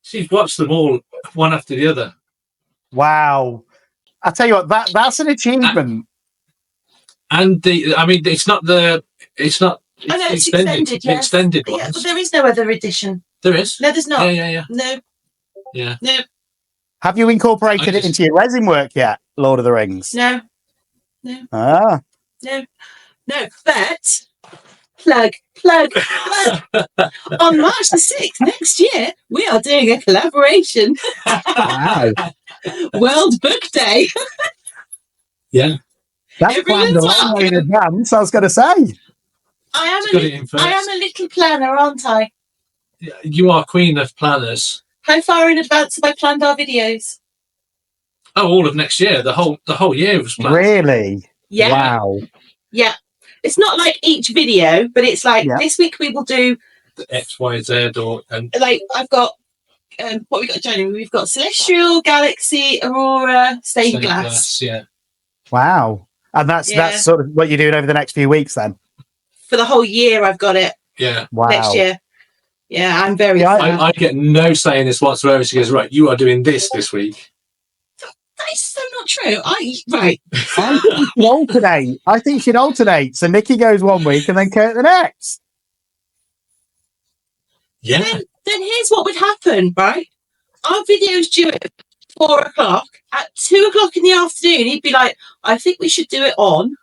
she's watched them all one after the other. Wow. I tell you what, that's an achievement. And it's not the extended. the extended Yeah, ones. but there is no other edition. There is. No, there's not. Yeah. No. Have you incorporated it into your resin work yet, Lord of the Rings? No. Ah. No. But plug. On March the 6th next year, we are doing a collaboration. Wow. World Book Day. Yeah. That's planned a long way in advance, I was going to say. I I am a little planner, aren't I? You are queen of planners. How far in advance have I planned our videos? Oh, all of next year. The whole year was planned. Really? Yeah. Wow. Yeah. It's not like each video, but it's like this week we will do The X, Y, Z, and like I've got what we got in January. We've got Celestial, Galaxy, Aurora, Stained Glass. Yeah. Wow. And that's sort of what you're doing over the next few weeks then? For the whole year, I've got it. Yeah. Wow. Next year. Yeah, I'm very. I get no say in this whatsoever. She goes, right, you are doing this week. That is so not true. Right. I think you should alternate. I think you should alternate. So Nikki goes one week and then Kurt the next. Yeah. Then here's what would happen, right? Our video's due at 4 o'clock. At 2 o'clock in the afternoon, he'd be like, I think we should do it on.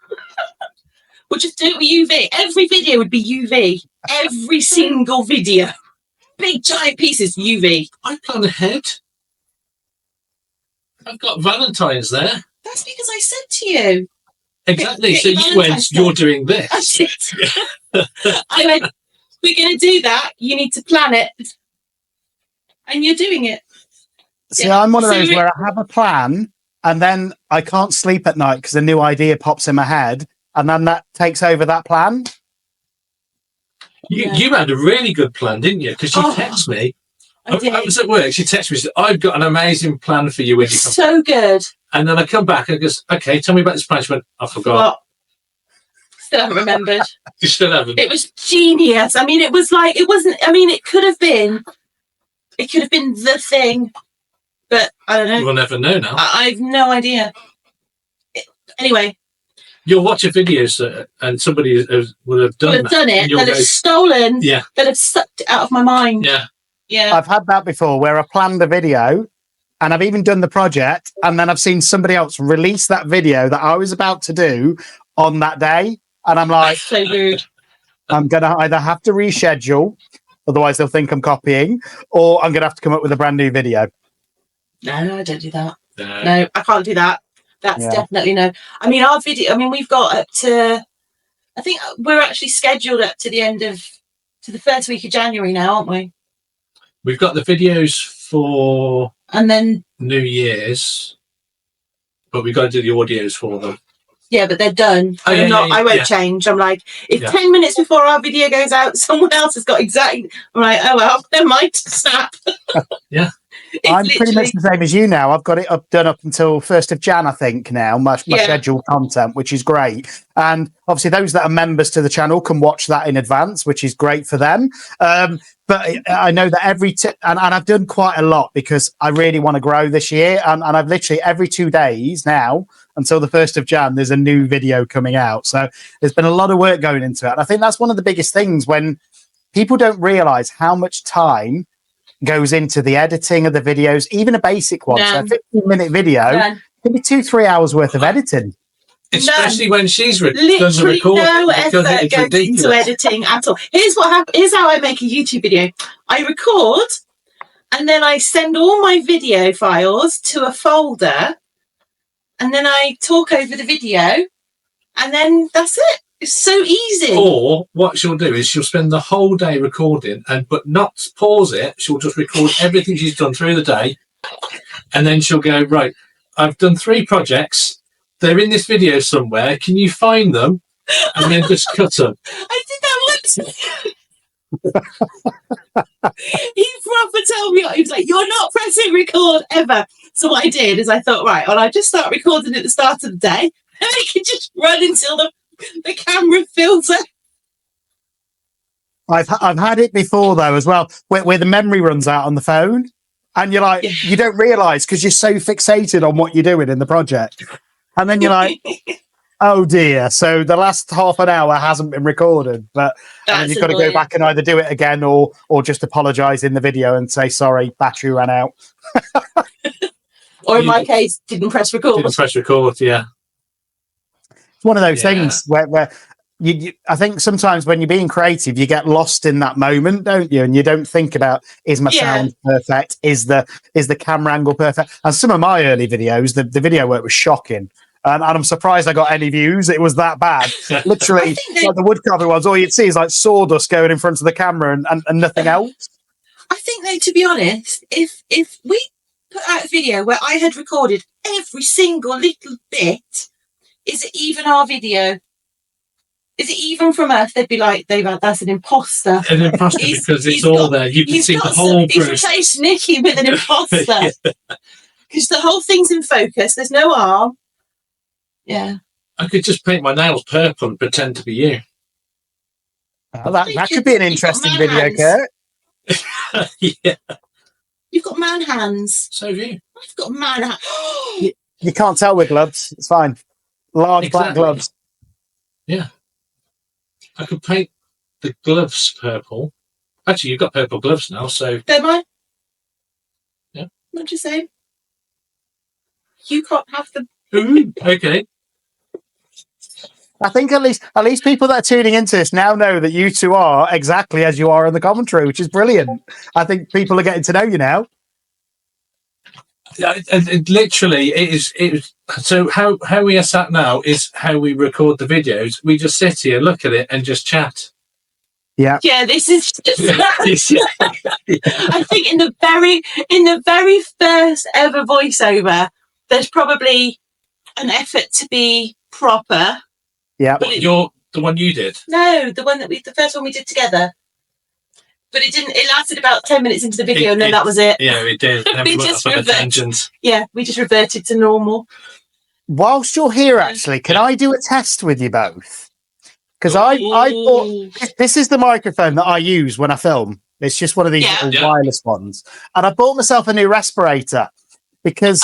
We'll just do it with UV. Every video would be UV. Every single video. Big giant pieces, UV. I plan ahead. I've got Valentine's there. That's because I said to you. Exactly. Get So your you went, Valentine's you're Day. doing this. I went, we're going to do that. You need to plan it. And you're doing it. See, I'm one of those where I have a plan and then I can't sleep at night because a new idea pops in my head and then that takes over that plan. You had a really good plan, didn't you? Because she texted me. I was at work. She texted me. She said, I've got an amazing plan for you when you come. So good. And then I come back and goes, okay, tell me about this plan. She went, I forgot. What? Still haven't remembered. You still haven't? It was genius. I mean, it was like, it wasn't, I mean, it could have been the thing, but I don't know. We'll never know now. I have no idea. Anyway. You'll watch a video, sir, and somebody will have done it. They'll have stolen. Yeah. They'll have sucked it out of my mind. Yeah. Yeah. I've had that before where I planned a video and I've even done the project and then I've seen somebody else release that video that I was about to do on that day. And I'm like, so rude. I'm going to either have to reschedule, otherwise they'll think I'm copying, or I'm going to have to come up with a brand new video. No, I don't do that. No, I can't do that. That's definitely no. I mean, our video, we've got up to, I think we're actually scheduled up to the first week of January now, aren't we? We've got the videos for and then New Year's, but we've got to do the audios for them. Yeah, but they're done. I won't change. I'm like, if 10 minutes before our video goes out, someone else has got exactly. I'm like, oh well, never mind. Snap. Yeah. I'm pretty much the same as you now. I've got it done up until 1st of Jan, I think, now, my scheduled content, which is great. And obviously those that are members to the channel can watch that in advance, which is great for them. But I know that and I've done quite a lot because I really want to grow this year. And I've literally every 2 days now until the 1st of Jan, there's a new video coming out. So there's been a lot of work going into it. And I think that's one of the biggest things when people don't realize how much time goes into the editing of the videos, even a basic one. So a 15-minute video can be 2-3 hours worth of editing. Especially when she's done the Literally recording. no because effort it's goes ridiculous. into editing at all. Here's what happens. Here's how I make a YouTube video. I record, and then I send all my video files to a folder, and then I talk over the video, and then that's it. It's so easy. Or what she'll do is she'll spend the whole day recording but not pause it. She'll just record everything she's done through the day. And then she'll go, right, I've done 3 projects. They're in this video somewhere. Can you find them? And then just cut them. I did that once. He proper told me, he was like, you're not pressing record ever. So what I did is I thought, right, well, I'll just start recording at the start of the day, and I can just run until the camera fills up. I've had it before though as well, where the memory runs out on the phone, and you're like, you don't realise because you're so fixated on what you're doing in the project, and then you're like, oh dear. So the last half an hour hasn't been recorded, but and then you've got to go back and either do it again or just apologise in the video and say sorry, battery ran out. Or in my case, didn't press record. Didn't press record, yeah. It's one of those things where you I think sometimes when you're being creative, you get lost in that moment, don't you? And you don't think about, is my sound perfect? Is the camera angle perfect? And some of my early videos, the video work was shocking. And I'm surprised I got any views. It was that bad. Literally, like the woodcarving ones, all you'd see is like sawdust going in front of the camera and nothing else. I think, though, to be honest, if we put out a video where I had recorded every single little bit, is it even our video? Is it even from us? They'd be like, that's an imposter. An imposter because it's all there. You can see the whole He's replaced Nikki with an imposter. Because the whole thing's in focus. There's no arm. Yeah. I could just paint my nails purple and pretend to be you. Oh, that could be an interesting video, Kirk. Yeah. You've got man hands. So have you. I've got man hands. You can't tell with gloves. It's fine. Large black gloves. Yeah. I could paint the gloves purple. Actually, you've got purple gloves now, so... Don't mind. Yeah. What you saying? You can't have them. Ooh, okay. I think at least people that are tuning into this now know that you two are exactly as you are in the commentary, which is brilliant. I think people are getting to know you now. Literally, it is. So how we are sat now is how we record the videos. We just sit here, look at it, and just chat. Yeah. Yeah, this is just I think in the very first ever voiceover, there's probably an effort to be proper. Yeah. You're the one you did? No, the first one we did together. But it lasted about 10 minutes into the video, and then that was it. Yeah, it did. We just reverted to normal. Whilst you're here, actually, can I do a test with you both? Because I bought, this is the microphone that I use when I film. It's just one of these little wireless ones. And I bought myself a new respirator because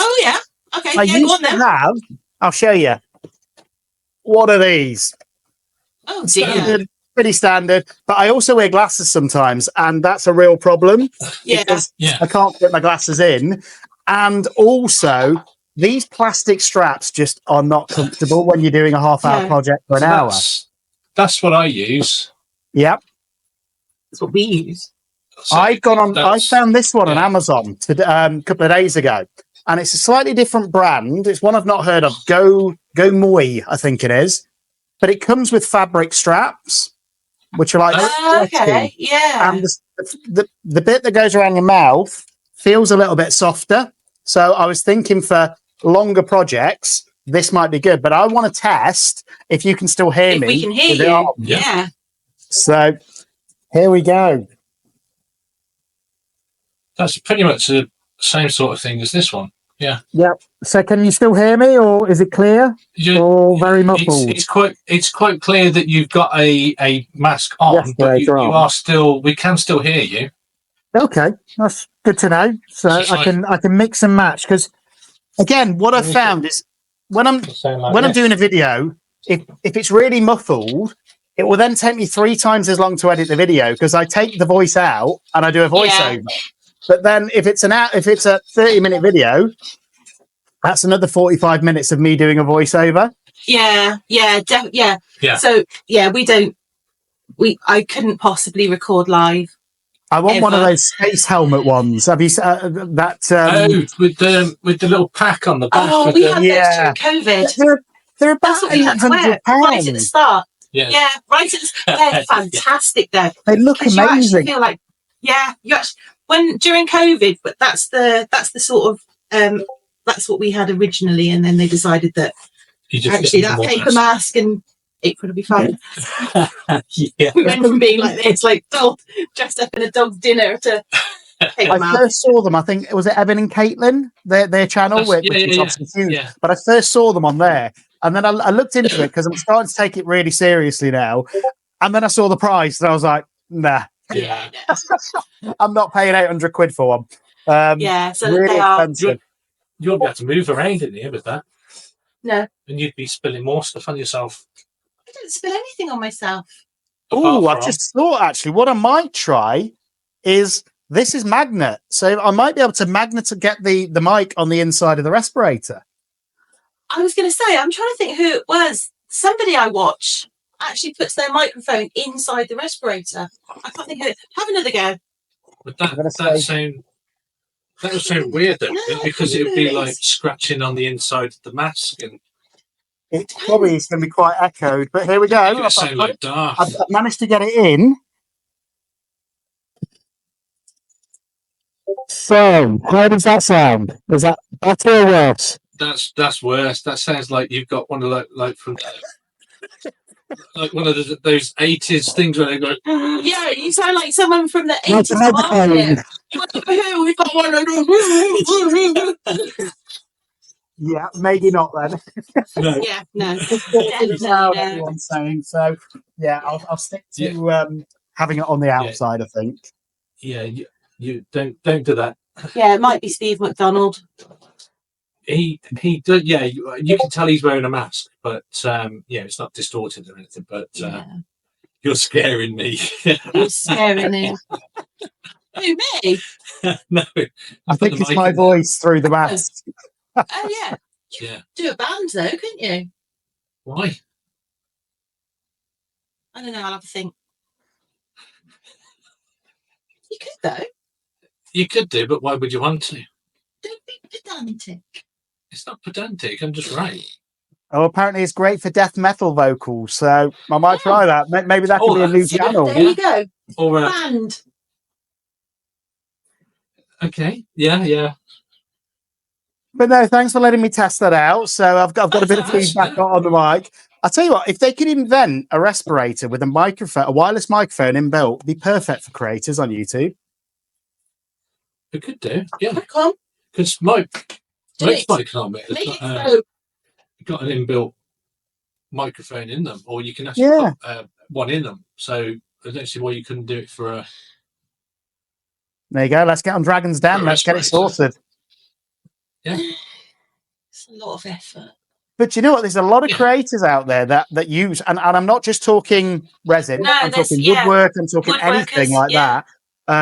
Okay, I used to have, I'll show you, one of these. Oh, dear. Pretty standard, but I also wear glasses sometimes, and that's a real problem. Because I can't put my glasses in, and also these plastic straps just are not comfortable when you're doing a half-hour project for an hour. That's what I use. Yep, that's what we use. So I found this one on Amazon a couple of days ago, and it's a slightly different brand. It's one I've not heard of. Go Moi, I think it is, but it comes with fabric straps, which are like okay, yeah. And the bit that goes around your mouth feels a little bit softer. So I was thinking for longer projects, this might be good. But I want to test if you can still hear me. We can hear you. Yeah. So here we go. That's pretty much the same sort of thing as this one. Yeah. Yep. So can you still hear me, or is it clear? Or very muffled? It's quite clear that you've got a mask on, but you are still. We can still hear you. Okay, that's good to know. So I can mix and match, because again, what I've found is when I'm doing a video, if it's really muffled, it will then take me 3 times as long to edit the video because I take the voice out and I do a voiceover. But then if it's a 30-minute video, that's another 45 minutes of me doing a voiceover. Yeah. Yeah. So I couldn't possibly record live. I want one of Ever. those space helmet ones. Have you that? with the little pack on the back. Oh, with we the, had those during COVID. They're That's about what we had to wear right at the £800. start. yeah. Yeah, right at the start. They're fantastic though. They look Because you actually amazing. feel like, you actually during COVID, but that's the sort of that's what we had originally, and then they decided that You just actually get that more paper mask and April would be fine. yeah. We went from being like this, like dressed up in a dog's dinner, to paper I mask. first saw them. I think it was Evan and Caitlin, their channel, which is obviously huge. Yeah. But I first saw them on there, and then I looked into it because I'm starting to take it really seriously now. And then I saw the price, and I was like, nah, Yeah. I'm not paying £800 for one. So really they are. expensive. You'll be able to move around in here with that. No, And you'd be spilling more stuff on yourself. I don't spill anything on myself. Oh, I just thought actually, what I might try is this is magnet, so I might be able to get the mic on the inside of the respirator. I was going to say, I'm trying to think who it was. Somebody I watch actually puts their microphone inside the respirator. I can't think of it. Have another go. But that would sound weird though, because it would be like scratching on the inside of the mask, and it probably is going to be quite echoed. But here we go. it would sound like Darth. I've managed to get it in. So, how does that sound? Is that better or worse? That's worse. That sounds like you've got one of like from like one of those 80s things where they go. Yeah, you sound like someone from the That's 80s another market. We've got one of those. Yeah, maybe not then. No. Yeah, no. Everyone's saying so. Yeah, I'll stick to having it on the outside. I think. Yeah, you don't do that. Yeah, it might be Steve McDonald. He does. Yeah, you can tell he's wearing a mask, but it's not distorted or anything. But you're scaring me. You're scaring me. Who, me? No, I think it's my voice through the mask. Oh yeah. You Yeah. do a band though, couldn't you? Why? I don't know. I'll have a think. You could though. You could do, but why would you want to? Don't be pedantic. It's not pedantic. I'm just right. Oh, apparently it's great for death metal vocals, so I might try that. Maybe that could be a new channel. There you go. Or Band. okay. Yeah. But no, thanks for letting me test that out. So I've got a bit of feedback on the mic. I'll tell you what, if they could invent a respirator with a wireless microphone inbuilt, it'd be perfect for creators on YouTube. It could do. Yeah. Come. Because Mike's mic has got an inbuilt microphone in them, or you can actually put one in them. So I don't see why you couldn't do it for a. There you go. Let's get on Dragon's Den. Let's get it sorted. Yeah. It's a lot of effort. But you know what? There's a lot of creators out there that use, and I'm not just talking resin. No, I'm talking woodwork. I'm talking anything like that.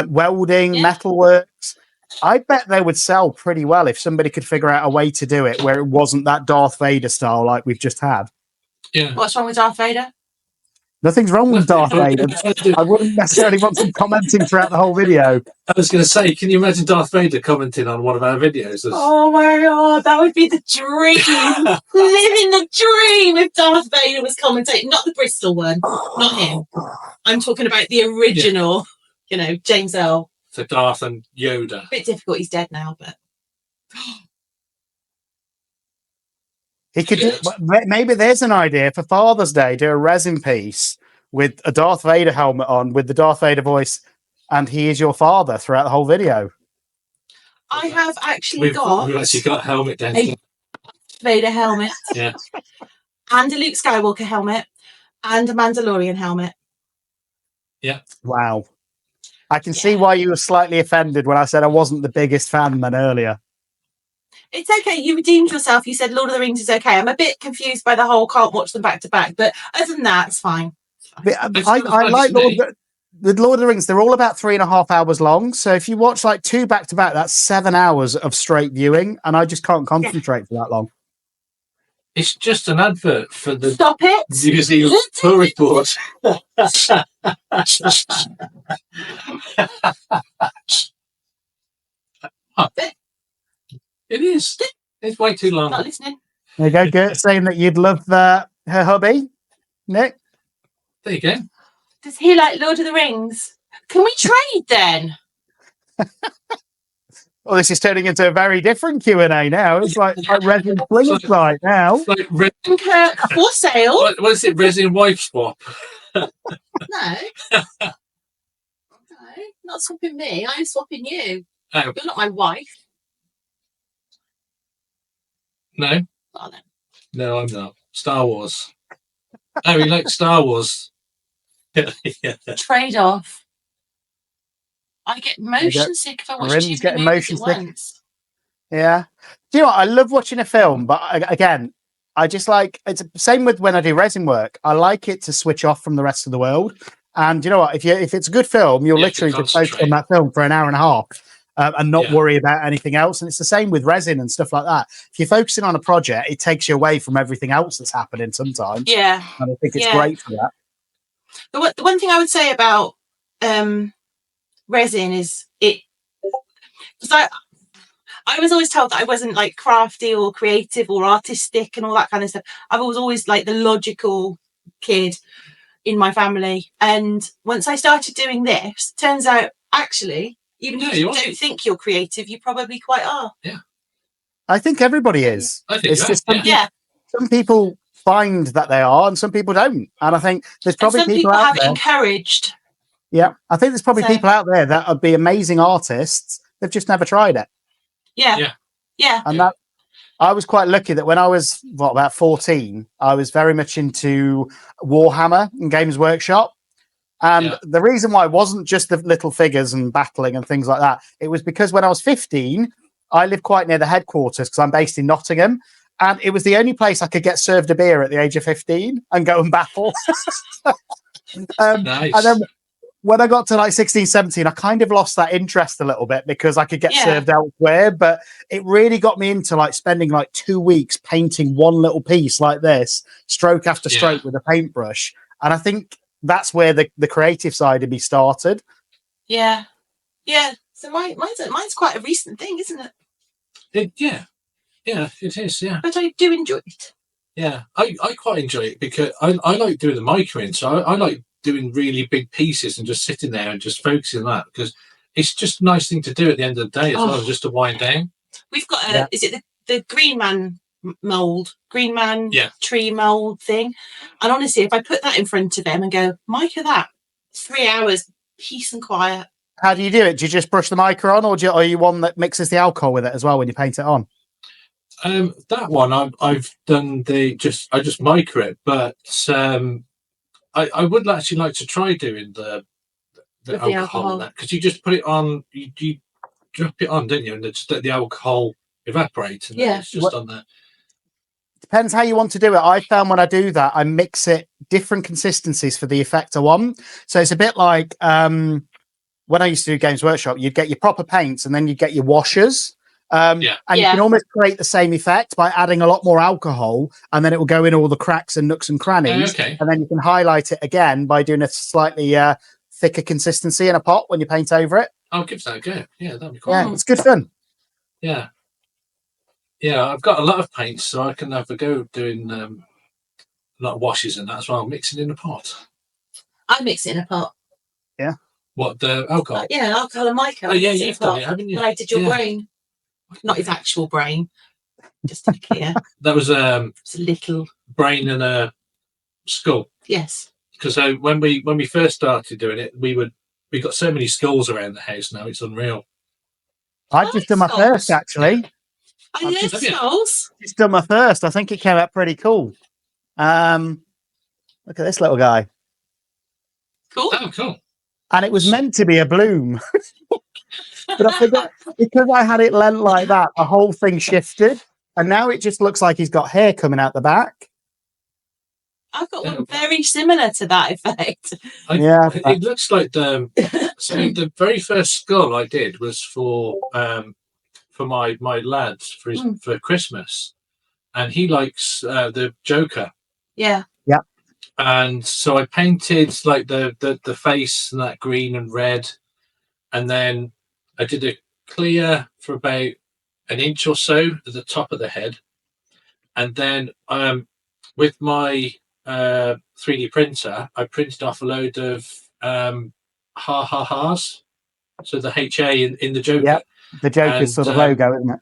Welding, metalworks. I bet they would sell pretty well if somebody could figure out a way to do it where it wasn't that Darth Vader style like we've just had. Yeah. What's wrong with Darth Vader? Nothing's wrong with Darth Vader. I wouldn't necessarily want them commenting throughout the whole video. I was going to say, can you imagine Darth Vader commenting on one of our videos? Oh my god, that would be the dream. Living the dream if Darth Vader was commentating. Not the Bristol one, not him. I'm talking about the original, James Earl. So Darth and Yoda. A bit difficult, he's dead now, but... He could do, maybe there's an idea for Father's Day, do a resin piece with a Darth Vader helmet on with the Darth Vader voice, and he is your father throughout the whole video. I have actually We've actually got a helmet down. A Vader helmet. Yeah. And a Luke Skywalker helmet. And a Mandalorian helmet. Yeah. Wow. I can see why you were slightly offended when I said I wasn't the biggest fan then earlier. It's okay. You redeemed yourself. You said Lord of the Rings is okay. I'm a bit confused by the whole can't watch them back to back. But other than that, it's fine. I like with Lord of the Rings, they're all about 3.5 hours long. So if you watch like 2 back to back, that's 7 hours of straight viewing. And I just can't concentrate for that long. It's just an advert for the Stop it! New Zealand tourist board. It is. It's way too long. Not listening. There you go, Gert, saying that you'd love her hubby, Nick. There you go. Does he like Lord of the Rings? Can we trade then? Well, this is turning into a very different Q&A now. It's like Resin Flings right now. It's like Kirk for sale? what is it? Resin wife swap. No. No, not swapping me. I'm swapping you. Oh, You're not my wife. no. Oh, then. No, I'm not. Star Wars. Oh, he likes Star Wars. Yeah. Trade off. I get motion sick if I watch Rin's too getting many movies motion at sick. once. Yeah. Do you know what? I love watching a film, but again, I just like it's the same with when I do resin work. I like it to switch off from the rest of the world. And you know what? If it's a good film, you'll Yeah, literally to just focus on concentrate. that film for an hour and a half and not Yeah. worry about anything else. And it's the same with resin and stuff like that. If you're focusing on a project, it takes you away from everything else that's happening sometimes. Yeah. And I think it's Yeah. great for that. The one thing I would say about resin is it. Because I was always told that I wasn't like crafty or creative or artistic and all that kind of stuff. I was always like the logical kid in my family. And once I started doing this, turns out actually, even if you don't think you're creative, you probably quite are. Yeah. I think everybody is. I think It's you just are, Yeah. some people find that they are and some people don't. And I think there's probably And some people people out have it there. encouraged. Yeah. I think there's probably So- people out there that would be amazing artists. They've just never tried it. Yeah. Yeah. Yeah. And that I was quite lucky that when I was about 14, I was very much into Warhammer and Games Workshop. And the reason why it wasn't just the little figures and battling and things like that, it was because when I was 15, I lived quite near the headquarters because I'm based in Nottingham. And it was the only place I could get served a beer at the age of 15 and go and battle. Nice. And then when I got to like 16, 17, I kind of lost that interest a little bit because I could get served elsewhere. But it really got me into like spending like 2 weeks painting one little piece like this, stroke after stroke with a paintbrush. And I think that's where the creative side of me started. Yeah. Yeah. So mine's quite a recent thing, isn't it? Yeah, it is. Yeah, but I do enjoy it. Yeah, I quite enjoy it because I like doing the microing. So I like doing really big pieces and just sitting there and just focusing on that because it's just a nice thing to do at the end of the day as well, just to wind down. We've got is it the Green Man mold, Green Man tree mold thing? And honestly, if I put that in front of him and go, Micah, that 3 hours, peace and quiet. How do you do it? Do you just brush the mica on, or are you one that mixes the alcohol with it as well when you paint it on? That one I've done I just mica it, but I would actually like to try doing the alcohol because you just put it on, you drop it on, don't you, and just let the alcohol evaporate, and it's just on there. Depends how you want to do it. I found when I do that, I mix it different consistencies for the effect I want. So it's a bit like when I used to do Games Workshop, you'd get your proper paints and then you'd get your washers. And you can almost create the same effect by adding a lot more alcohol, and then it will go in all the cracks and nooks and crannies. And then you can highlight it again by doing a slightly thicker consistency in a pot when you paint over it. I'll give that a go. Yeah, that'd be cool. Yeah, it's good fun. Yeah. Yeah, I've got a lot of paints, so I can have a go doing a lot of washes and that as well, mixing in a pot. I mix it in a pot. Yeah. What, the alcohol? Yeah, alcohol and mica. Oh, yeah, you've done it, haven't you? I did your brain. Not his actual brain, just to be clear. That was it's a little brain and a skull. Yes. Because when we first started doing it, we got so many skulls around the house now, it's unreal. I've just done my first, actually. I love skulls. Just done my first. I think it came out pretty cool. Look at this little guy. Cool. Oh, cool. And it was meant to be a bloom. But I forgot, because I had it lent like that, the whole thing shifted. And now it just looks like he's got hair coming out the back. I've got one very similar to that effect. It looks like the very first skull I did was for my lad for Christmas, and he likes the Joker. Yeah. And so I painted like the face and that green and red, and then I did a clear for about an inch or so at the top of the head, and then with my 3D printer, I printed off a load of ha-ha-has, so the HA in the Joker. Yep, the Joker's And, sort of logo, isn't it?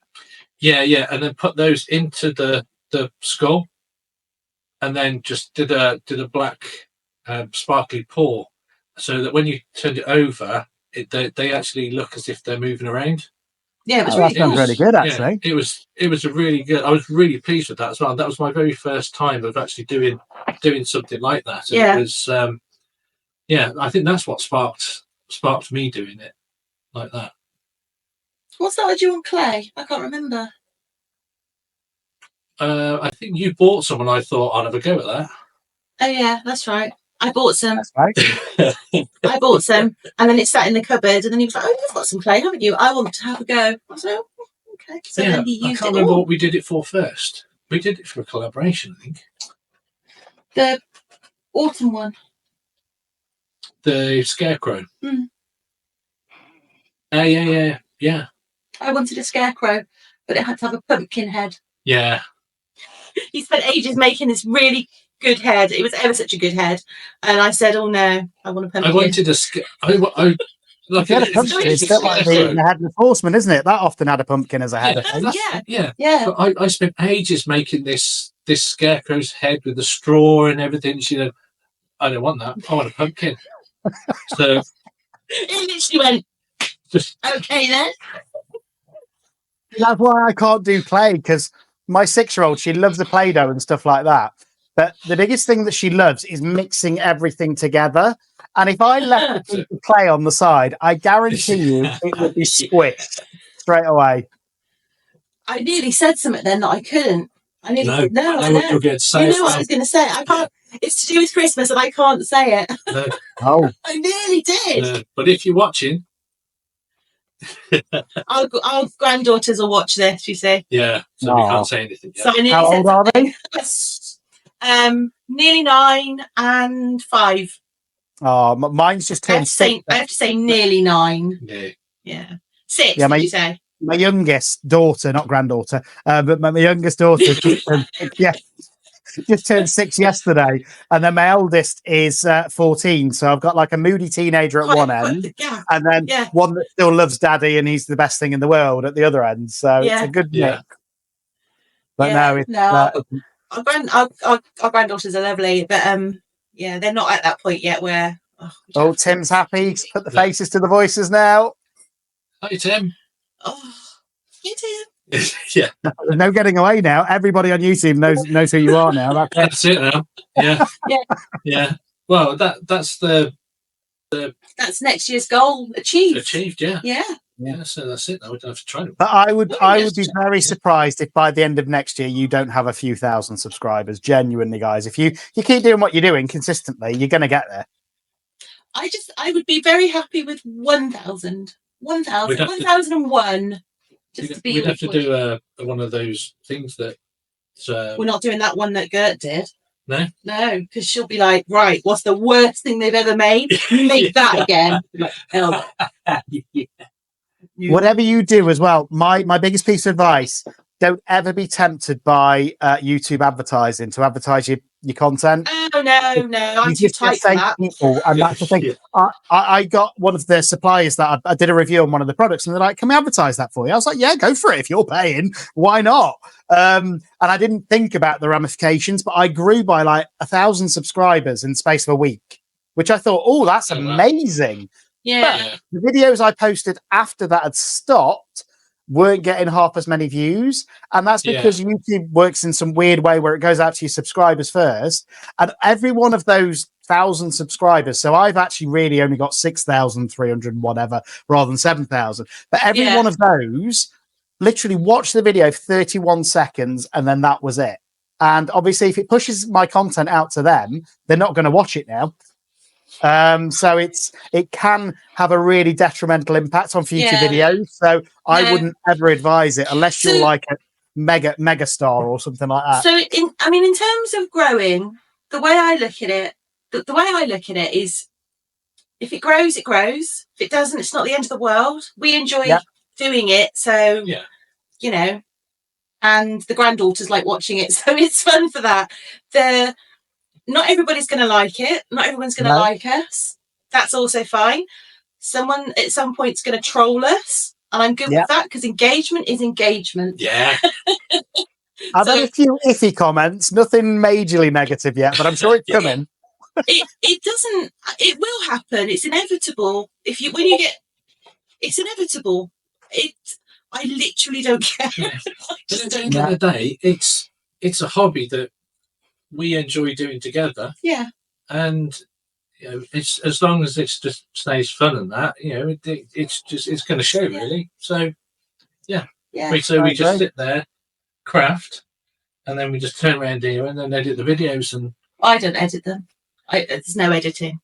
Yeah, and then put those into the skull, and then just did a black sparkly paw, so that when you turned it over, they actually look as if they're moving around. Yeah, it was that sounds really good, Yeah, actually. it was a really good. I was really pleased with that as well. That was my very first time of actually doing something like that. And Yeah. It was I think that's what sparked me doing it like that. What started you on clay? I can't remember. I think you bought some, and I thought I'll have a go at that. Oh yeah, that's right. I bought some. That's right. I bought some, and then it sat in the cupboard. And then he was like, "Oh, you've got some clay, haven't you? I want to have a go." I was like, "Oh, okay." So Yeah, then he I used can't it remember all. what we did it for first. We did it for a collaboration, I think. The autumn one. The Scarecrow. Mm. Yeah. I wanted a scarecrow, but it had to have a pumpkin head. Yeah. He spent ages making this really good head. It was ever such a good head, and I said, "Oh no, I want a pumpkin." I wanted a like It's a bit like the Headless Horseman, isn't it? That often had a pumpkin as a head. Yeah. But I spent ages making this Scarecrow's head with the straw and everything. She said, "I don't want that. I want a pumpkin." So He literally went, just "Okay then." That's why I can't do clay, because my 6-year-old, she loves the Play-Doh and stuff like that. But the biggest thing that she loves is mixing everything together. And if I left the piece of clay on the side, I guarantee you it would be squished straight away. I nearly said something then that I couldn't. I nearly no, said, no, I know what you're going to say. You know what I was going to say. I can't. It's to do with Christmas, and I can't say it. No. Oh, I nearly did. No. But if you're watching, our granddaughters will watch this. You see. Yeah, so we can't say anything yet. So I nearly how said old are they? Nearly 9 and 5. Oh, mine's just turned 6. I have to say nearly 9. Yeah. 6, Yeah, did you say? My youngest daughter, not granddaughter, but my youngest daughter just turned 6 yesterday, and then my eldest is 14. So I've got like a moody teenager at one end, and then one that still loves daddy and he's the best thing in the world at the other end. So it's a good mix. But our granddaughters are lovely, but they're not at that point yet where. Oh, Tim's happy. He's put the faces to the voices now. Hi, Tim. Oh, hey, Tim. Yeah. There's no getting away now. Everybody on YouTube knows who you are now. That's it now. Yeah. Yeah. Well, that's that's next year's goal achieved. Achieved, yeah. Yeah. So that's it. I would have to try it. But I would be very surprised if by the end of next year you don't have a few thousand subscribers. Genuinely, guys, if you keep doing what you're doing consistently, you're going to get there. I would be very happy with 1,000. 1,001. We'd have to do one of those things that. We're not doing that one that Gert did. No, because she'll be like, right, what's the worst thing they've ever made? Make that again. Like, hell. Whatever you do as well, my biggest piece of advice: don't ever be tempted by YouTube advertising to advertise your content. Oh no, I'm too tight for that. People, and that's the thing. I got one of the suppliers that I did a review on one of the products, and they're like, "Can we advertise that for you?" I was like, "Yeah, go for it. If you're paying, why not?" And I didn't think about the ramifications, but I grew by like 1,000 subscribers in the space of a week, which I thought, "Oh, that's amazing." Yeah. But the videos I posted after that had stopped weren't getting half as many views, and that's because YouTube works in some weird way where it goes out to your subscribers first, and every one of those 1,000 subscribers, so I've actually really only got 6,300 whatever rather than 7,000, but every one of those literally watched the video for 31 seconds and then that was it. And obviously if it pushes my content out to them, they're not going to watch it now. So it can have a really detrimental impact on future videos. So I wouldn't ever advise it unless you're like mega star or something like that. So, in terms of growing, the way I look at it, the way I look at it is, if it grows, it grows. If it doesn't, it's not the end of the world. We enjoy doing it, so you know. And the granddaughters like watching it, so it's fun for that. Not everybody's going to like it. Not everyone's going to like us. That's also fine. Someone at some point is going to troll us, and I'm good with that, because engagement is engagement. Yeah. I've had a few iffy comments, nothing majorly negative yet, but I'm sure it's coming. It doesn't. It will happen. It's inevitable. It's inevitable. I literally don't care. At the end of the day, it's a hobby that we enjoy doing together. Yeah. And it's, as long as it just stays fun and that, it's going to show really. So yeah. So we just sit there, craft, and then we just turn around here and then edit the videos. And I don't edit them. There's no editing.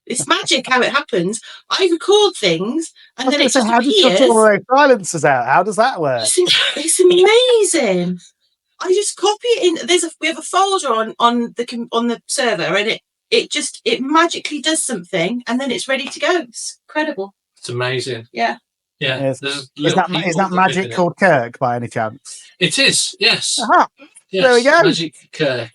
It's magic how it happens. I record things and then it just how appears. How do you cut all those silences out? How does that work? It's amazing. I just copy it in. We have a folder on the server, and it magically does something, and then it's ready to go. It's incredible. It's amazing. Yeah. Yeah. Is that magic called Kirk by any chance? It is. Yes. Aha. Yes. There we go. Magic Kirk.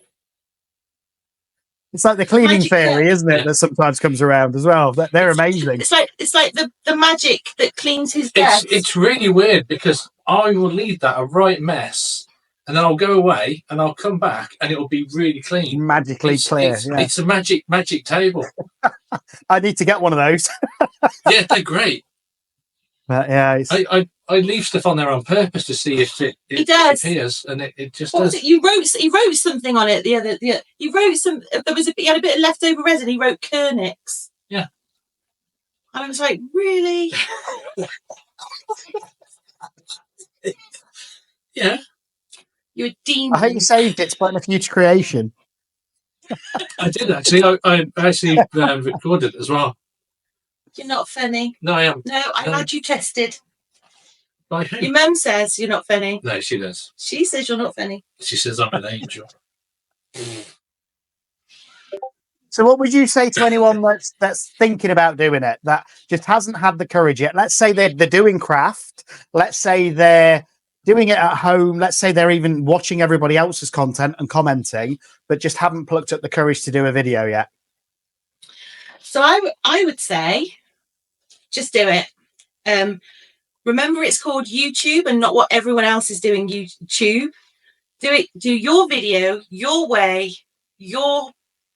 It's like the cleaning Magic fairy, Kirk. isn't it? That sometimes comes around as well. They're amazing. It's like the magic that cleans his desk. It's really weird, because I will leave that a right mess, and then I'll go away and I'll come back and it'll be really clean, magically clear. It's a magic table. I need to get one of those. Yeah, they're great. But yeah, I leave stuff on there on purpose to see if it does. appears, and it just what does. Was it? He wrote something on it the other. He wrote some. He had a bit of leftover resin. He wrote Kirnix. Yeah. And I was like, really? Yeah. You're a demon. I hope you saved it to put in a future creation. I did actually. I actually recorded it as well. You're not funny. No, I am. No, I had you tested. By who? Your mum says you're not funny. No, she does. She says you're not funny. She says I'm an angel. So what would you say to anyone that's thinking about doing it, that just hasn't had the courage yet? Let's say they're doing craft. Let's say they're doing it at home. Let's say they're even watching everybody else's content and commenting, but just haven't plucked up the courage to do a video yet. So I would say, just do it. Remember, it's called YouTube and not what everyone else is doing. YouTube. Do your video your way,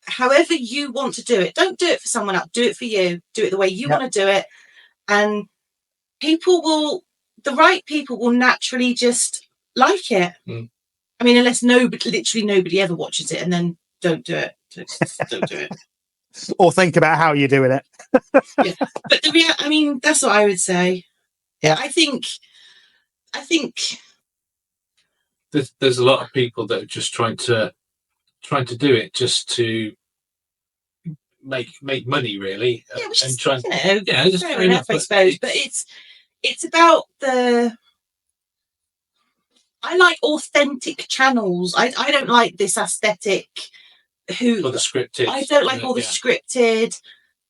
however you want to do it. Don't do it for someone else. Do it for you. Do it the way you want to do it, and the right people will naturally just like it. I mean, unless literally nobody ever watches it, and then don't do it. Don't do it. Or think about how you're doing it. Yeah. But that's what I would say. Yeah. I think there's a lot of people that are just trying to do it just to make money, really. Yeah, which and is, trying, just fair enough, I suppose. But it's about I like authentic channels. I don't like this aesthetic. Or the scripted. I don't like all the scripted.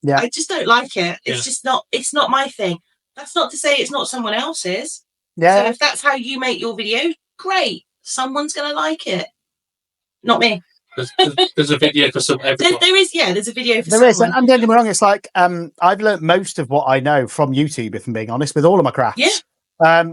Yeah. I just don't like it. It's just not. It's not my thing. That's not to say it's not someone else's. Yeah. So if that's how you make your video, great. Someone's gonna like it. Not me. There's a video for some everyone. There's a video for there someone. is, and don't get me wrong, it's like I've learnt most of what I know from YouTube, if I'm being honest, with all of my crafts.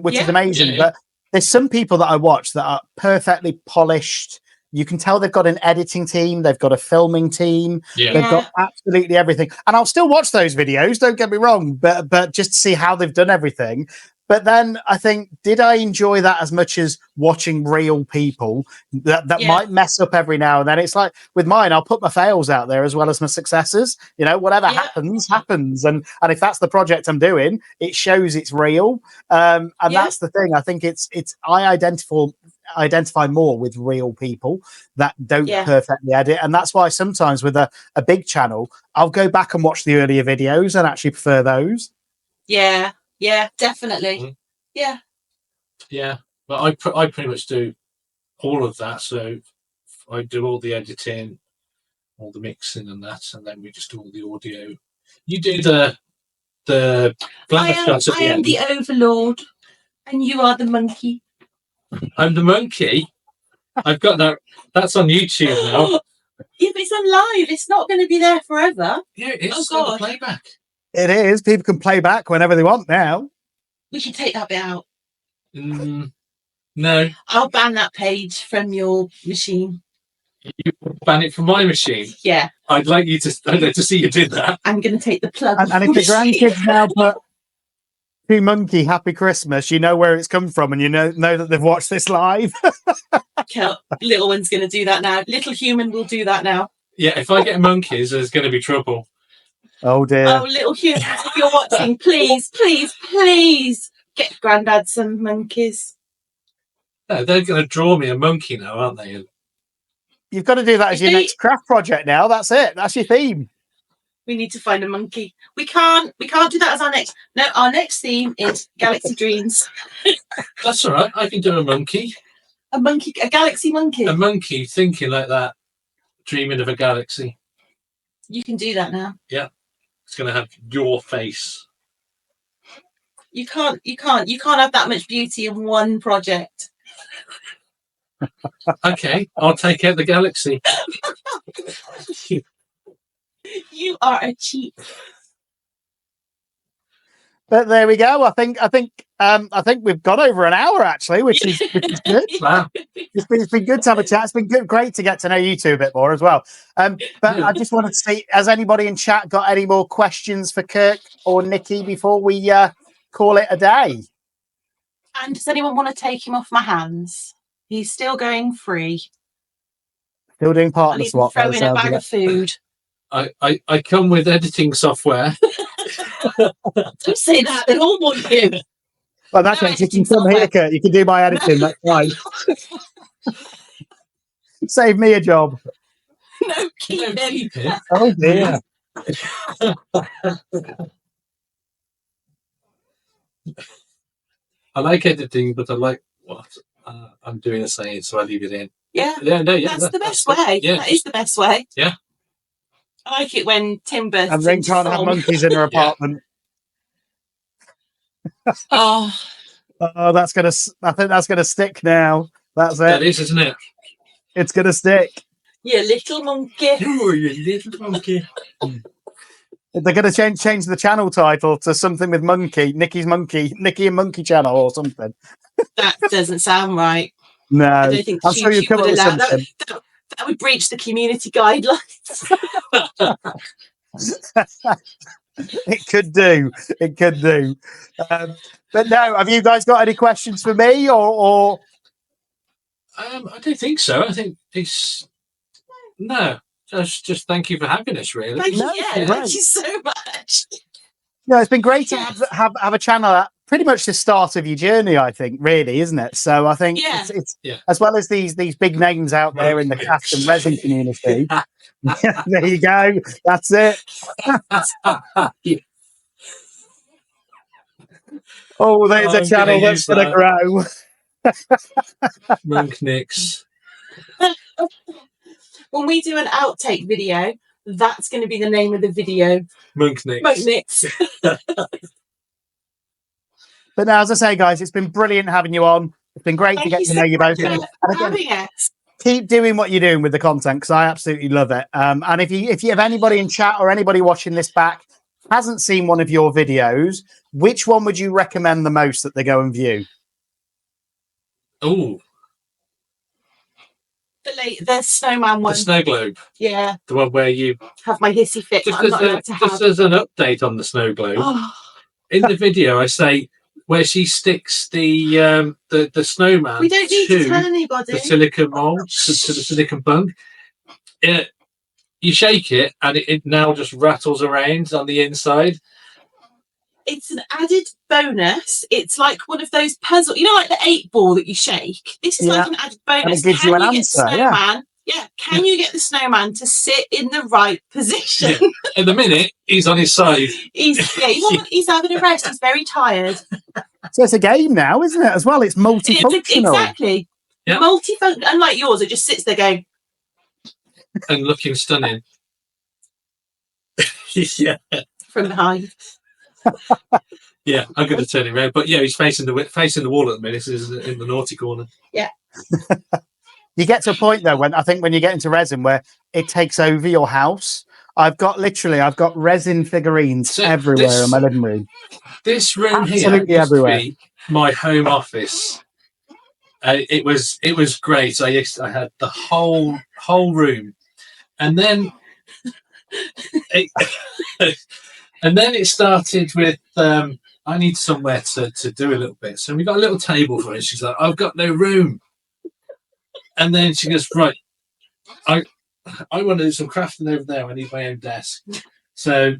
Which is amazing. But there's some people that I watch that are perfectly polished. You can tell they've got an editing team, they've got a filming team, they've got absolutely everything. And I'll still watch those videos, don't get me wrong, but just to see how they've done everything. But then I think, did I enjoy that as much as watching real people that might mess up every now and then? It's like with mine, I'll put my fails out there as well as my successes. Whatever happens. And if that's the project I'm doing, it shows it's real. And that's the thing. I think I identify more with real people that don't perfectly edit. And that's why sometimes with a big channel, I'll go back and watch the earlier videos and actually prefer those. Yeah, definitely. Mm-hmm. Yeah. Yeah. But I pretty much do all of that. So I do all the editing, all the mixing and that, and then we just do all the audio. You do the glamour shots at the end. I am the overlord, and you are the monkey. I'm the monkey. I've got that. That's on YouTube now. Yeah, but it's on live. It's not going to be there forever. Yeah, it is. Oh, It's on the God. playback. It is. People can play back whenever they want now. We should take that bit out. No, I'll ban that page from your machine. you ban it from my machine. Yeah, I'd like to see you do that. I'm going to take the plug. And if the grandkids now put "Two Monkey Happy Christmas," you know where it's come from, and you know that they've watched this live. Little one's going to do that now. Little human will do that now. Yeah, if I get monkeys, there's going to be trouble. Oh dear. Oh, little humans, if you're watching, please, please, please get Grandad some monkeys. No, they're going to draw me a monkey now, aren't they? You've got to do that as your next craft project now. That's it. That's your theme. We need to find a monkey. We can't do that as our next. No, our next theme is Galaxy Dreams. That's all right. I can do a monkey. A galaxy monkey. A monkey thinking like that, dreaming of a galaxy. You can do that now. Yeah. It's going to have your face. You can't have that much beauty in one project. Okay, I'll take out the galaxy. You are a cheat. But there we go. I think we've gone over an hour actually, which is good. Wow. It's been good to have a chat. It's been great to get to know you two a bit more as well. But Yeah. I just wanted to see, has anybody in chat got any more questions for Kirk or Nikki before we call it a day? And does anyone want to take him off my hands? He's still going free. Still doing I partner need to swap. throw in a bag of food. I come with editing software. Don't say that. They all want you. Well, that's No it. You can editing come here, software. Kirk. You can do my editing. That's fine. Save me a job. No, keep him. Keep it. Oh dear. I like editing, but I like what I'm doing a saying, so I leave it in. Yeah, Yeah, no, yeah. that's the best way. Yeah. That is the best way. Yeah. I like it when Timber. And then can't have monkeys in her apartment. Oh, Oh, I think that's gonna stick now. That's it. That is, isn't it? It's gonna stick. you little monkey. Oh, you little monkey. They're gonna change the channel title to something with monkey, Nikki and Monkey channel or something. That doesn't sound right. No, I don't think I'm sure you YouTube come up would with allow something. that would breach the community guidelines. It could do. It could do. But no, have you guys got any questions for me or? I don't think so. I think it's no. Just thank you for having us. Really. Thank you, No, yeah, great. thank you so much. No, it's been great to Yes. have a channel at pretty much the start of your journey, I think, really, isn't it? So I think Yeah. it's Yeah. as well as these big names out there in the craft and resin community. There you go. That's it. Oh, there's a I'm channel gonna that's use going to grow. Monknix. When we do an outtake video, that's going to be the name of the video. Monknix. Monknix. But now, as I say, guys, it's been brilliant having you on. It's been great to Thank get you to so know you both. much And for again, having us. keep doing what you're doing with the content because I absolutely love it. And if you have anybody in chat or anybody watching this back hasn't seen one of your videos, which one would you recommend the most that they go and view? Oh, The snowman one. the snow globe. Yeah, The one where you have my hissy fit. just I'm not allowed to have. as an update on the snow globe. Oh, In the video, I say where she sticks the snowman we don't need to tell to anybody. the silicon mold to the silicon bung. You shake it and it now just rattles around on the inside. It's an added bonus. It's like one of those puzzle, like the 8 ball that you shake. This is like an added bonus. And it gives you an Can get answer, yeah. snowman Yeah, can you get the snowman to sit in the right position? Yeah. At the minute, he's on his side. He's having a rest. He's very tired. So it's a game now, isn't it? As well, it's multifunctional. Exactly. Yeah. Multifunctional. Unlike yours, it just sits there going and looking stunning. Yeah. From behind. Yeah, I'm going to turn him around. But yeah, he's facing the wall at the minute. He's in the naughty corner. Yeah. You get to a point though when you get into resin where it takes over your house. I've got resin figurines everywhere in my living room. This room Absolutely here everywhere. used to be my home office. It was great. I had the whole room, and then it started with I need somewhere to do a little bit. So we got a little table for it. She's like, I've got no room. And then she goes, right, I want to do some crafting over there. I need my own desk. So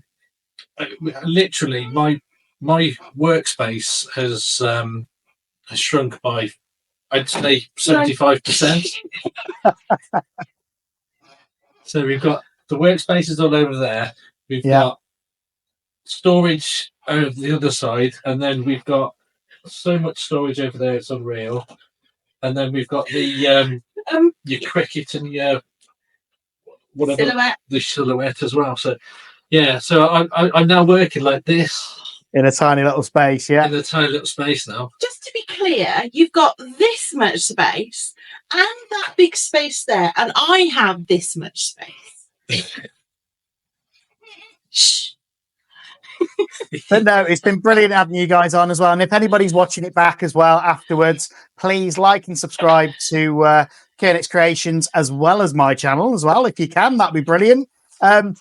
literally my workspace has shrunk by, I'd say, 75%. So we've got the workspaces all over there. We've got storage over the other side, and then we've got so much storage over there, it's unreal. And then we've got the your cricket and your whatever the silhouette as well. So yeah, so I'm now working like this in a tiny little space. Yeah, in a tiny little space now. Just to be clear, you've got this much space and that big space there, and I have this much space. Shh. But no, it's been brilliant having you guys on as well. And if anybody's watching it back as well afterwards, please like and subscribe to Kirnix Creations as well as my channel as well. If you can, that'd be brilliant. And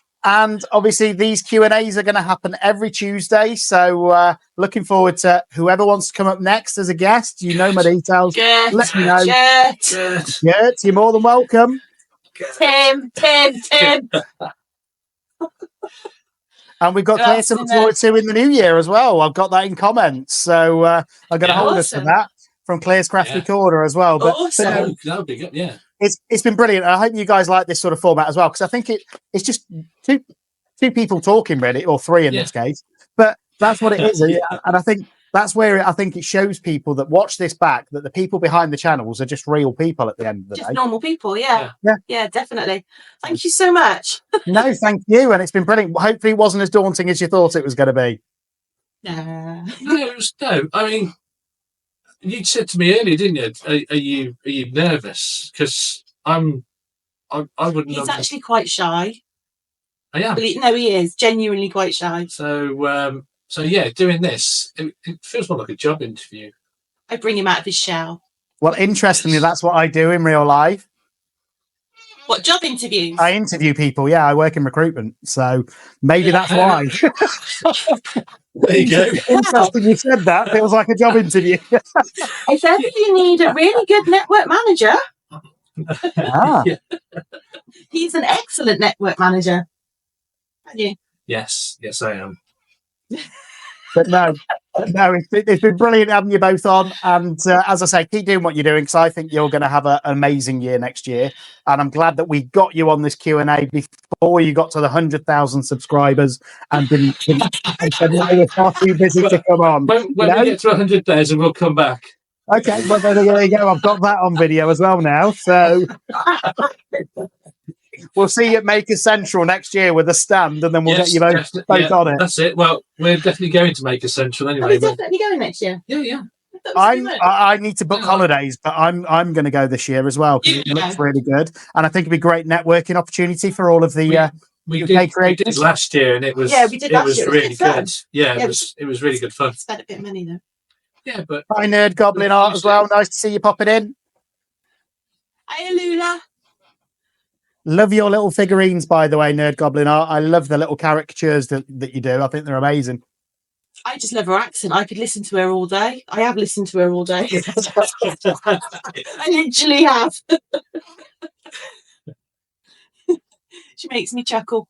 obviously these Q&As are going to happen every Tuesday. So looking forward to whoever wants to come up next as a guest. You know my details. Let me know. Gert, you're more than welcome. Tim. And we've got Claire to look forward to in the new year as well. I've got that in comments. So I'm going to hold us to that from Claire's Craft Recorder as well. But awesome. That would be good, yeah. It's been brilliant. I hope you guys like this sort of format as well, because I think it's just two people talking, really, or three in this case. But that's what it is. And I think that's where I think it shows people that watch this back that the people behind the channels are just real people at the end of the day. Just normal people, yeah, definitely. Thank you so much. No, thank you. And it's been brilliant. Hopefully it wasn't as daunting as you thought it was going to be. No. No. I mean, you said to me earlier, didn't you? Are you nervous? Because I wouldn't. He's actually quite shy. I am. No, he is genuinely quite shy. So yeah, doing this, it feels more like a job interview. I bring him out of his shell. Well, interestingly, that's what I do in real life. What, job interviews? I interview people. Yeah, I work in recruitment, so maybe that's why. There you go. Interesting you said that. Feels like a job interview. If ever you need a really good network manager, he's an excellent network manager. Aren't you? Yes, I am. But no, it's been brilliant having you both on. And as I say, keep doing what you're doing, because I think you're going to have an amazing year next year. And I'm glad that we got you on this Q&A before you got to the 100,000 subscribers and didn't said, no, you're far too busy to come on. When we get to 100,000, we'll come back. Okay, well, there you go. I've got that on video as well now. So we'll see you at Maker Central next year with a stand, and then we'll get you both on it. That's it. Well, we're definitely going to Maker Central anyway. Are we definitely going next year? Yeah. I need to book holidays, but I'm going to go this year as well, because it looks really good, and I think it'd be a great networking opportunity for all of the we UK creators. We did last year, and it was we did last year. Really good. Yeah, it was really good fun. Spent a bit of money though. Yeah, but hi, Nerd Goblin Art as well. Nice to see you popping in. Hi, Lula. Love your little figurines, by the way, Nerd Goblin Art. I love the little caricatures that you do. I think they're amazing. I just love her accent. I could listen to her all day. I have listened to her all day. I literally have. She makes me chuckle.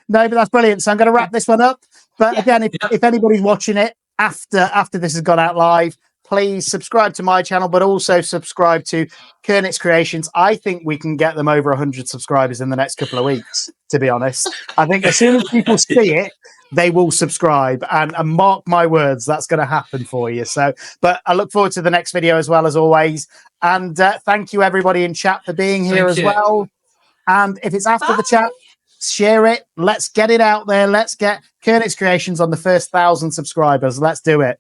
No, but that's brilliant. So I'm going to wrap this one up. But again, if anybody's watching it after this has gone out live, please subscribe to my channel, but also subscribe to Kirnix Creations. I think we can get them over 100 subscribers in the next couple of weeks, to be honest. I think as soon as people see it, they will subscribe, and mark my words, that's going to happen for you. So, but I look forward to the next video as well, as always. And thank you everybody in chat for being here as well. And if it's after the chat, share it. Let's get it out there. Let's get Kirnix Creations on the first 1,000 subscribers. Let's do it.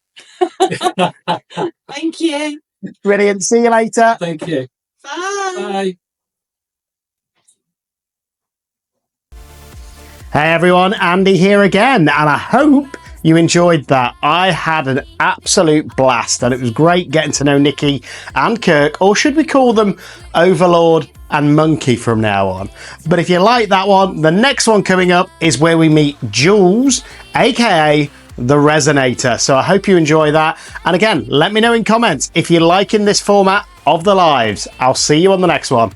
Thank you. Brilliant. See you later. Thank you. Bye. Bye. Hey everyone, Andy here again, and I hope you enjoyed that. I had an absolute blast, and it was great getting to know Nikki and Kirk, or should we call them Overlord and Monkey from now on. But if you like that one, the next one coming up is where we meet Jules, aka the Resonator. So I hope you enjoy that. And again, let me know in comments if you're liking this format of the lives. I'll see you on the next one.